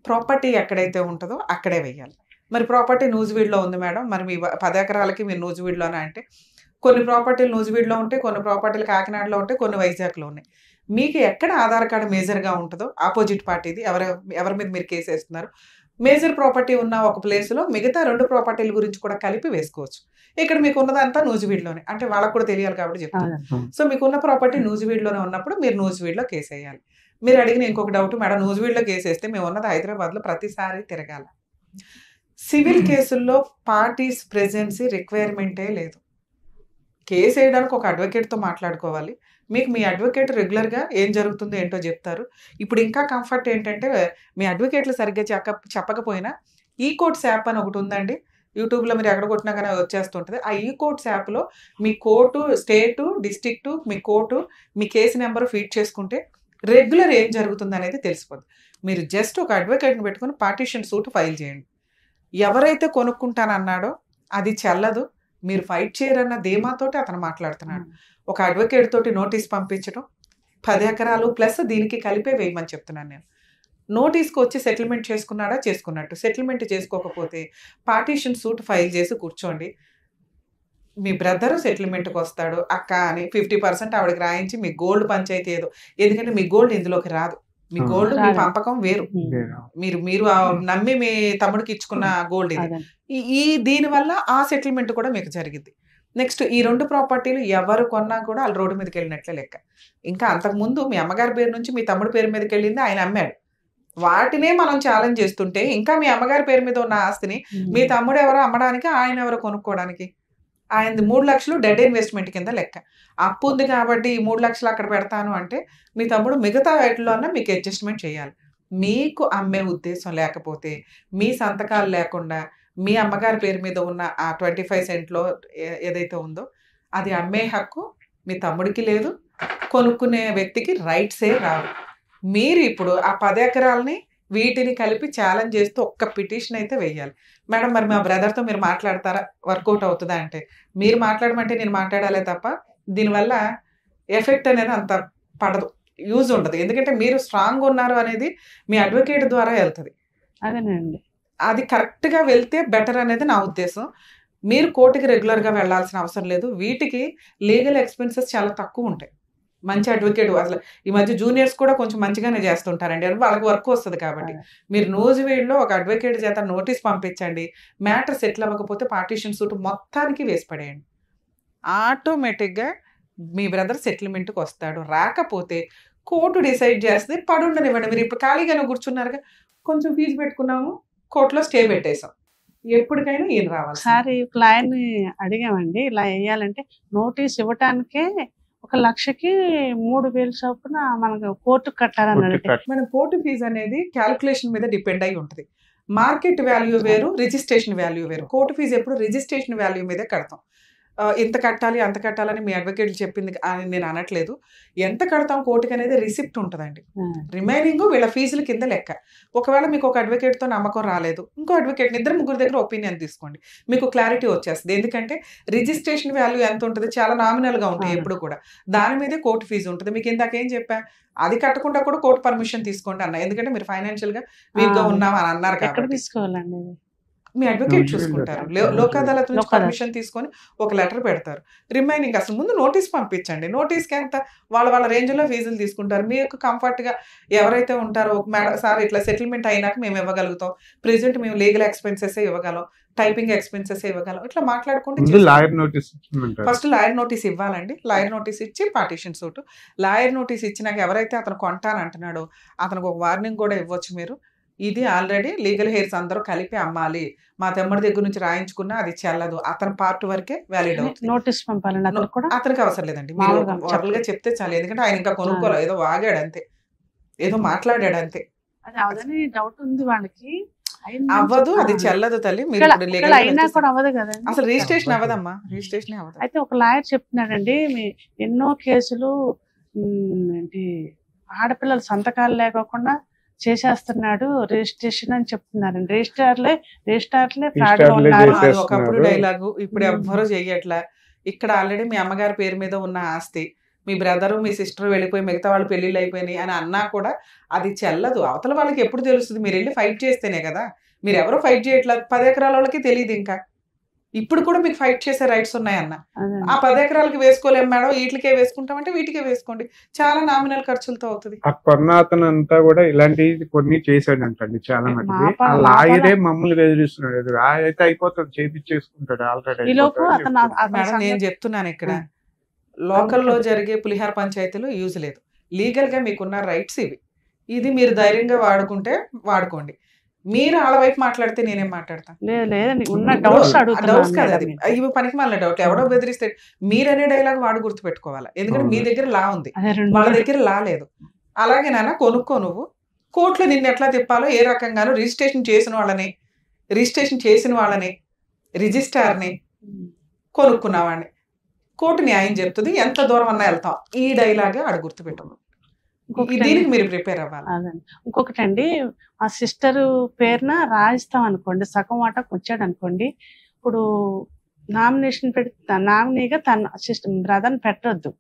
S3: ప్రాపర్టీ ఎక్కడైతే ఉంటుందో అక్కడే వేయాలి. మరి ప్రాపర్టీ నూజివీడులో ఉంది మేడం, మరి మీ 10 ఎకరాలకి మీరు నూజివీడులోనే అంటే కొన్ని ప్రాపర్టీలు నూజివీడులో ఉంటాయి, కొన్ని ప్రాపర్టీలు కాకినాడలో ఉంటాయి, కొన్ని వైజాగ్లో ఉన్నాయి. మీకు ఎక్కడ ఆధార్ కార్డు మేజర్గా ఉంటుందో ఆపోజిట్ పార్టీది, ఎవరి మీద మీరు కేసు వేస్తున్నారు, మేజర్ ప్రాపర్టీ ఉన్న ఒక ప్లేస్లో మిగతా 2 ప్రాపర్టీల గురించి కూడా కలిపి వేసుకోవచ్చు. ఇక్కడ మీకు ఉన్నదంతా నూజివీడులోనే, అంటే వాళ్ళకు కూడా తెలియాలి కాబట్టి చెప్తాను. సో మీకున్న ప్రాపర్టీ నూజివీడులోనే ఉన్నప్పుడు మీరు నూజివీడులో కేసు వేయాలి. మీరు అడిగిన ఇంకొక డౌట్, మేడం నూజివీడులో కేసు వేస్తే మేము ఉన్నది హైదరాబాద్లో ప్రతిసారి తిరగాల. సివిల్ కేసుల్లో పార్టీస్ ప్రెజెన్సీ రిక్వైర్మెంటే లేదు. కేసు వేయడానికి ఒక అడ్వకేట్తో మాట్లాడుకోవాలి. మీకు మీ అడ్వకేట్ రెగ్యులర్గా ఏం జరుగుతుందో ఏంటో చెప్తారు. ఇప్పుడు ఇంకా కంఫర్ట్ ఏంటంటే మీ అడ్వకేట్లు సరిగ్గా చెప్పకపోయినా ఈ కోర్ట్స్ యాప్ అని ఒకటి ఉందండి, యూట్యూబ్లో మీరు ఎక్కడ కొట్టినా కానీ వచ్చేస్తుంటుంది. ఆ ఈ కోర్ట్స్ యాప్లో మీ కోర్టు, స్టేటు, డిస్ట్రిక్టు, మీ కోర్టు, మీ కేసు నెంబర్ ఫీడ్ చేసుకుంటే రెగ్యులర్ ఏం జరుగుతుంది అనేది తెలిసిపోతుంది. మీరు జస్ట్ ఒక అడ్వకేట్ని పెట్టుకుని పార్టీషన్ సూట్ ఫైల్ చేయండి. ఎవరైతే కొనుక్కుంటానన్నాడో అది చెల్లదు, మీరు ఫైట్ చేయరన్న ధీమాతోటి అతను మాట్లాడుతున్నాడు. ఒక అడ్వకేట్ తోటి నోటీస్ పంపించడం, 10 ఎకరాలు ప్లస్ దీనికి కలిపే వేయమని చెప్తున్నాను నేను. నోటీస్కి వచ్చి సెటిల్మెంట్ చేసుకున్నాడా చేసుకున్నట్టు, సెటిల్మెంట్ చేసుకోకపోతే పార్టీషన్ సూట్ ఫైల్ చేసి కూర్చోండి. మీ బ్రదరు సెటిల్మెంట్కి వస్తాడు అక్క అని 50% ఆవిడకి రాయించి మీ గోల్డ్ పంచాయతీ ఏదో, ఎందుకంటే మీ గోల్డ్ ఇందులోకి రాదు, మీ గోల్డ్ మీ పంపకం వేరు, మీరు నమ్మి మీ తమ్ముడికి ఇచ్చుకున్న గోల్డ్ ఇది. దీనివల్ల ఆ సెటిల్మెంట్ కూడా మీకు జరిగింది. నెక్స్ట్ ఈ 2 ప్రాపర్టీలు ఎవరు కొన్నా కూడా వాళ్ళు రోడ్డు మీదకి వెళ్ళినట్లే లెక్క. ఇంకా అంతకుముందు మీ అమ్మగారి పేరు నుంచి మీ తమ్ముడి పేరు మీదకి వెళ్ళింది, ఆయన అమ్మాడు. వాటినే మనం ఛాలెంజ్ చేస్తుంటే ఇంకా మీ అమ్మగారి పేరు మీద ఉన్న ఆస్తిని మీ తమ్ముడు ఎవరో అమ్మడానికి, ఆయన ఎవరో కొనుక్కోవడానికి. ఆయనది 3 లక్షలు డెడ్ ఇన్వెస్ట్మెంట్ కింద లెక్క. అప్పు ఉంది కాబట్టి ఈ 3 లక్షలు అక్కడ పెడతాను అంటే మీ తమ్ముడు మిగతా వాటిలోనే మీకు అడ్జస్ట్మెంట్ చేయాలి. మీకు అమ్మే ఉద్దేశం లేకపోతే, మీ సంతకాలు లేకుండా మీ అమ్మగారి పేరు మీద ఉన్న ఆ 25 సెంట్లో ఏదైతే ఉందో అది అమ్మే హక్కు మీ తమ్ముడికి లేదు, కొనుక్కునే వ్యక్తికి రైట్సే రావు. మీరు ఇప్పుడు ఆ 10 ఎకరాలని వీటిని కలిపి ఛాలెంజ్ చేస్తూ ఒక్క పిటిషన్ అయితే వేయాలి. మేడం మరి మా బ్రదర్తో మీరు మాట్లాడతారా, వర్కౌట్ అవుతుందా అంటే మీరు మాట్లాడమంటే నేను మాట్లాడాలే తప్ప దీనివల్ల ఎఫెక్ట్ అనేది అంత పడదు, యూజ్ ఉండదు. ఎందుకంటే మీరు స్ట్రాంగ్ ఉన్నారు అనేది మీ అడ్వకేట్ ద్వారా వెళ్తుంది.
S2: అదేనండి,
S3: అది కరెక్ట్గా వెళ్తే బెటర్ అనేది నా ఉద్దేశం. మీరు కోర్టుకి రెగ్యులర్గా వెళ్ళాల్సిన అవసరం లేదు. వీటికి లీగల్ ఎక్స్పెన్సెస్ చాలా తక్కువ ఉంటాయి. మంచి అడ్వకేట్, అసలు ఈ మధ్య జూనియర్స్ కూడా కొంచెం మంచిగానే చేస్తుంటారండి, అని వాళ్ళకి వర్క్ వస్తుంది కాబట్టి. మీరు నూజివీడులో ఒక అడ్వకేట్ చేత నోటీస్ పంపించండి, మ్యాటర్ సెటిల్ అవ్వకపోతే పార్టీషన్ సూట్ మొత్తానికి వేసి పడేయండి. ఆటోమేటిక్గా మీ బ్రదర్ సెటిల్మెంట్కి వస్తాడు. రాకపోతే కోర్టు డిసైడ్ చేస్తే పడుండనివ్వండి. మీరు ఇప్పుడు ఖాళీగానే కూర్చున్నారుగా, కొంచెం ఫీజు పెట్టుకున్నాము, కోర్టులో స్టే పెట్టేశాం, ఎప్పటికైనా ఈయన రావాలి.
S2: ఒకసారి క్లయింట్ అడిగామండి, ఇలా వేయాలంటే నోటీస్ ఇవ్వటానికే 1 లక్షకి 3,000 చొప్పున మనకు కోర్టు కట్టాలన్నాడు.
S3: మనం కోర్టు ఫీజు అనేది క్యాలిక్యులేషన్ మీద డిపెండ్ అయి ఉంటుంది. మార్కెట్ వాల్యూ వేరు, రిజిస్ట్రేషన్ వాల్యూ వేరు. కోర్టు ఫీజు ఎప్పుడు రిజిస్ట్రేషన్ వాల్యూ మీదే కడతాం. ఇంత కట్టాలి అంత కట్టాలని మీ అడ్వకేట్లు చెప్పింది అని నేను అనట్లేదు. ఎంత కడతాం కోర్టుకి అనేది రిసిప్ట్ ఉంటుందండి. రిమైనింగ్ వీళ్ళ ఫీజుల కింద లెక్క. ఒకవేళ మీకు ఒక అడ్వకేట్తో నమ్మకం రాలేదు, ఇంకో అడ్వకేట్ 2-3 దగ్గర ఒపీనియన్ తీసుకోండి, మీకు క్లారిటీ వచ్చేస్తుంది. ఎందుకంటే రిజిస్ట్రేషన్ వాల్యూ ఎంత ఉంటుంది, చాలా నామినల్గా ఉంటాయి ఎప్పుడు కూడా. దాని మీదే కోర్టు ఫీజు ఉంటుంది. మీకు ఇందాకేం చెప్పా, అది కట్టకుండా కూడా కోర్టు పర్మిషన్ తీసుకోండి అన్న. ఎందుకంటే మీరు ఫైనాన్షియల్గా వీక్గా ఉన్నాం అని అన్నారు కాబట్టి
S2: తీసుకోవాలండి.
S3: మీ అడ్వకేట్ చూసుకుంటారు. లోక్ అదాలత్ నుంచి పర్మిషన్ తీసుకొని ఒక లెటర్ పెడతారు. రిమైనింగ్ అసలు ముందు నోటీస్ పంపించండి. నోటీస్కి ఎంత వాళ్ళ రేంజ్లో ఫీజులు తీసుకుంటారు. మీకు కంఫర్ట్గా ఎవరైతే ఉంటారో, మేడం సార్ ఇట్లా సెటిల్మెంట్ అయినాక మేము ఇవ్వగలుగుతాం, ప్రెజెంట్ మేము లీగల్ ఎక్స్పెన్సెస్ ఇవ్వగలం, టైపింగ్ ఎక్స్పెన్సెస్ ఇవ్వగలం, ఇట్లా మాట్లాడుకుంటే ఫస్ట్ లాయర్ నోటీస్ ఇవ్వాలండి. లాయర్ నోటీస్ ఇచ్చి పార్టీషన్ సూట్. లాయర్ నోటీస్ ఇచ్చినాక ఎవరైతే అతను కొంటానంటున్నాడో అతనికి ఒక వార్నింగ్ కూడా ఇవ్వచ్చు. మీరు ఇది ఆల్రెడీ లీగల్ హెయిర్స్ అందరూ కలిపి అమ్మాలి, మా తమ్ముడి దగ్గర నుంచి రాయించుకున్నా అది చెల్లదు, అతని పార్ట్ వరకే వ్యాలిడ్ అవుతుంది.
S2: నోటీస్ పంపాలండి
S3: అతనికి అవసరం లేదండి, మీరు ఓరల్గా చెప్తే చాలు. ఎందుకంటే ఆయన ఇంకా కొనుక్కోలేదు, ఏదో వాగాడు అంతే, ఏదో మాట్లాడాడు అంతే.
S2: డౌట్ ఉంది వాళ్ళకి,
S3: అవ్వదు, అది చెల్లదు తల్లి. మీరు అసలు రిజిస్ట్రేషన్ అవ్వదమ్మా, రిజిస్ట్రేషన్ అవ్వదు.
S2: అయితే ఒక లాయర్ చెప్తున్నాడండి, ఎన్నో కేసులు ఏంటి ఆడపిల్లలు సంతకాలు లేకోకుండా చేసేస్తున్నాడు రిజిస్ట్రేషన్ అని చెప్తున్నారండి. రిజిస్ట్రార్లే ఫ్రాడ్ ఉన్నారు.
S3: ఒకప్పుడు డైలాగు, ఇప్పుడు ఎవ్వరూ చెయ్యట్లా. ఇక్కడ ఆల్రెడీ మీ అమ్మగారి పేరు మీద ఉన్న ఆస్తి మీ బ్రదరు మీ సిస్టర్ వెళ్ళిపోయి మిగతా వాళ్ళు పెళ్ళిళ్ళు అయిపోయినాయి అని అన్నా కూడా అది చెల్లదు. అవతల వాళ్ళకి ఎప్పుడు తెలుస్తుంది, మీరు వెళ్ళి ఫైట్ చేస్తేనే కదా. మీరు ఎవరో ఫైట్ చేయట్లేదు, 10 ఎకరాల వాళ్ళకి తెలియదు. ఇంకా ఇప్పుడు కూడా మీకు ఫైట్ చేసే రైట్స్ ఉన్నాయన్న. ఆ 10 ఎకరాలకి వేసుకోలేము మేడం, వీటికే వేసుకుంటామంటే వీటికే వేసుకోండి, చాలా నామినల్ ఖర్చులతో అవుతుంది.
S4: ఆ కొన్న అతను అంతా కూడా ఇలాంటివి కొన్ని చేశాడు అంటండి చాలా మంది. ఆ లాయరే మమ్మల్ని బెదిరిస్తున్నాడు, అయితే అయిపోతుంది చేపించేసుకుంటాడు ఆల్రెడీ.
S3: మేడం నేను చెప్తున్నాను, ఇక్కడ లోకల్లో జరిగే పులిహార పంచాయతీలో యూజ్ లేదు. లీగల్ గా మీకున్న రైట్స్ ఇవి. ఇది మీరు ధైర్యంగా వాడుకుంటే వాడుకోండి. మీరు వాళ్ళ వైపు మాట్లాడితే నేనేం మాట్లాడతాను? డౌట్స్ కదా అది, ఇవి పనికి మళ్ళీ డౌట్. ఎవడో బెదిరిస్తే మీరనే డైలాగ్ వాడు గుర్తు పెట్టుకోవాలి. ఎందుకంటే మీ దగ్గర లా ఉంది, వాళ్ళ దగ్గర లా లేదు. అలాగే నాన్న కొనుక్కో, నువ్వు కోర్టులో నిన్ను ఎట్లా తిప్పాలో ఏ రకంగానో రిజిస్ట్రేషన్ చేసిన వాళ్ళని రిజిస్ట్రార్ని కొనుక్కున్నవాడిని కోర్టు న్యాయం చెప్తుంది, ఎంత దూరం అన్నా వెళ్తాం. ఈ డైలాగే ఆడ గుర్తు పెట్టు, దీనికి మీరు ప్రిపేర్ అవ్వాలి.
S2: ఇంకొకటి అండి, మా సిస్టర్ పేరున రాయిస్తాం అనుకోండి, సగం వాటకు వచ్చాడు అనుకోండి, ఇప్పుడు నామినేషన్ పెడితే నామినీగా తన సిస్టర్ బ్రదర్ని పెట్టద్దు,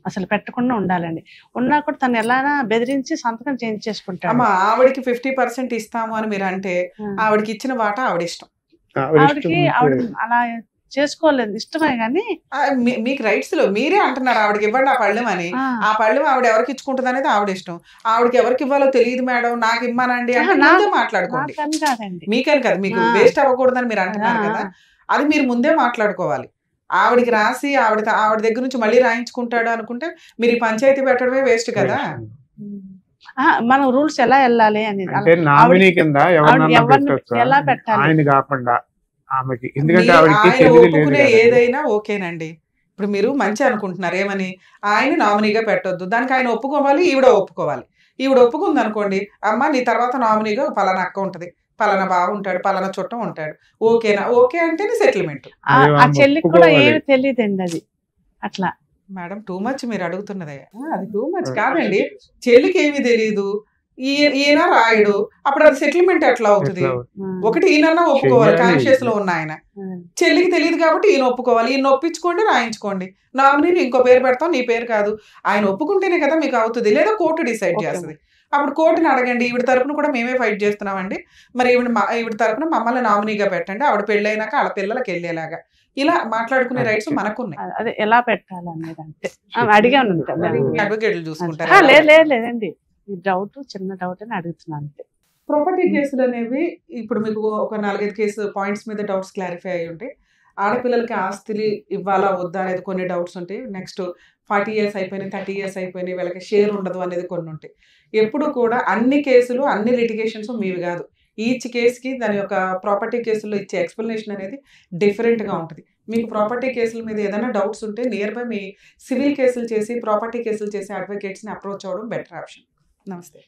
S2: అసలు పెట్టకుండా ఉండాలండి. ఉన్నా కూడా తను ఎలా బెదిరించి సంతకం చేయించేసుకుంటాడు.
S3: అమ్మా ఆవిడకి 50% ఇస్తాము అని మీరు అంటే ఆవిడకి ఇచ్చిన వాట ఆవిడ ఇష్టం.
S2: ఆవిడ అలా చేసుకోలేదు, ఇష్టమే కానీ
S3: మీకు రైట్స్ లో మీరే అంటున్నారు ఆవిడకి ఇవ్వండి ఆ పళ్ళెం అని. ఆ పళ్ళెం ఆవిడ ఎవరికి ఇచ్చుకుంటుంది అనేది ఆవిడ ఇష్టం. ఆవిడకి ఎవరికి ఇవ్వాలో తెలియదు మేడం, నాకు ఇమ్మానండి అంటే మాట్లాడుకోండి. మీకని కదా, మీకు వేస్ట్ అవ్వకూడదని మీరు అంటున్నారు కదా, అది మీరు ముందే మాట్లాడుకోవాలి. ఆవిడకి రాసి ఆవిడ దగ్గర నుంచి మళ్ళీ రాయించుకుంటాడు అనుకుంటే మీరు ఈ పంచాయతీ పెట్టడమే వేస్ట్ కదా.
S2: మనం రూల్స్ ఎలా వెళ్ళాలి అనేది
S4: ఎలా పెట్టాలి కాకుండా ఆమెకి, ఎందుకంటే
S3: ఒప్పుకునే ఏదైనా ఓకేనండి. ఇప్పుడు మీరు మంచి అనుకుంటున్నారు ఏమని, ఆయన నామినీగా పెట్టొద్దు, దానికి ఆయన ఒప్పుకోవాలి, ఈవిడ ఒప్పుకోవాలి. ఈవిడ ఒప్పుకుంది అనుకోండి, అమ్మ నీ తర్వాత నామినీగా పలానా అక్క ఉంటది, పలానా బావ ఉంటాడు, పలానా చుట్టం ఉంటాడు, ఓకేనా? ఓకే అంటేనే సెటిల్మెంట్.
S2: ఆ చెల్లికి కూడా ఏమి తెలియదండి అది. అట్లా
S3: మేడం టూ మచ్ మీరు అడుగుతున్నదే, అది టూ మచ్ కాదండి. చెల్లికి ఏమీ తెలియదు, ఈయన రాయుడు, అప్పుడు అది సెటిల్మెంట్ ఎట్లా అవుతుంది? ఒకటి ఈయన ఒప్పుకోవాలి, కాన్షియస్ లో ఉన్న ఆయన. చెల్లికి తెలియదు కాబట్టి ఈయన ఒప్పుకోవాలి, ఈయన ఒప్పించుకోండి, రాయించుకోండి. నామినీని ఇంకో పేరు పెడతాం, నీ పేరు కాదు. ఆయన ఒప్పుకుంటేనే కదా మీకు అవుతుంది, లేదా కోర్టు డిసైడ్ చేస్తుంది. అప్పుడు కోర్టుని అడగండి, ఈవిడ తరపున కూడా మేమే ఫైట్ చేస్తున్నామండి, మరి ఈవిడ తరపున మమ్మల్ని నామినీగా పెట్టండి, ఆవిడ పెళ్ళైనాక వాళ్ళ పిల్లలకి వెళ్ళేలాగా. ఇలా మాట్లాడుకునే రైట్స్ మనకున్నాయి.
S2: అదే ఎలా పెట్టాలి అనేది అంటే అడిగాను,
S3: అడ్వకేట్లు చూసుకుంటారు.
S2: లేదండి, డౌట్ చిన్న డౌట్ అని అడుగుతున్నాను.
S3: ప్రాపర్టీ కేసులు అనేవి ఇప్పుడు మీకు ఒక 4-5 కేసు పాయింట్స్ మీద డౌట్స్ క్లారిఫై అయ్యి ఉంటాయి. ఆడపిల్లలకి ఆస్తులు ఇవ్వాలా వద్దా అనేది కొన్ని డౌట్స్ ఉంటాయి. నెక్స్ట్ 40 years అయిపోయినాయి, 30 years అయిపోయినాయి, వీళ్ళకి షేర్ ఉండదు అనేది కొన్ని ఉంటాయి. ఎప్పుడు కూడా అన్ని కేసులు అన్ని లిటిగేషన్స్ మీవి కాదు. ఈచ్ కేసుకి దాని యొక్క ప్రాపర్టీ కేసుల్లో ఇచ్చే ఎక్స్ప్లెనేషన్ అనేది డిఫరెంట్గా ఉంటుంది. మీకు ప్రాపర్టీ కేసుల మీద ఏదైనా డౌట్స్ ఉంటే నియర్ బై మీ సివిల్ కేసులు చేసి ప్రాపర్టీ కేసులు చేసే అడ్వకేట్స్ని అప్రోచ్ అవ్వడం బెటర్ ఆప్షన్. నమస్తే.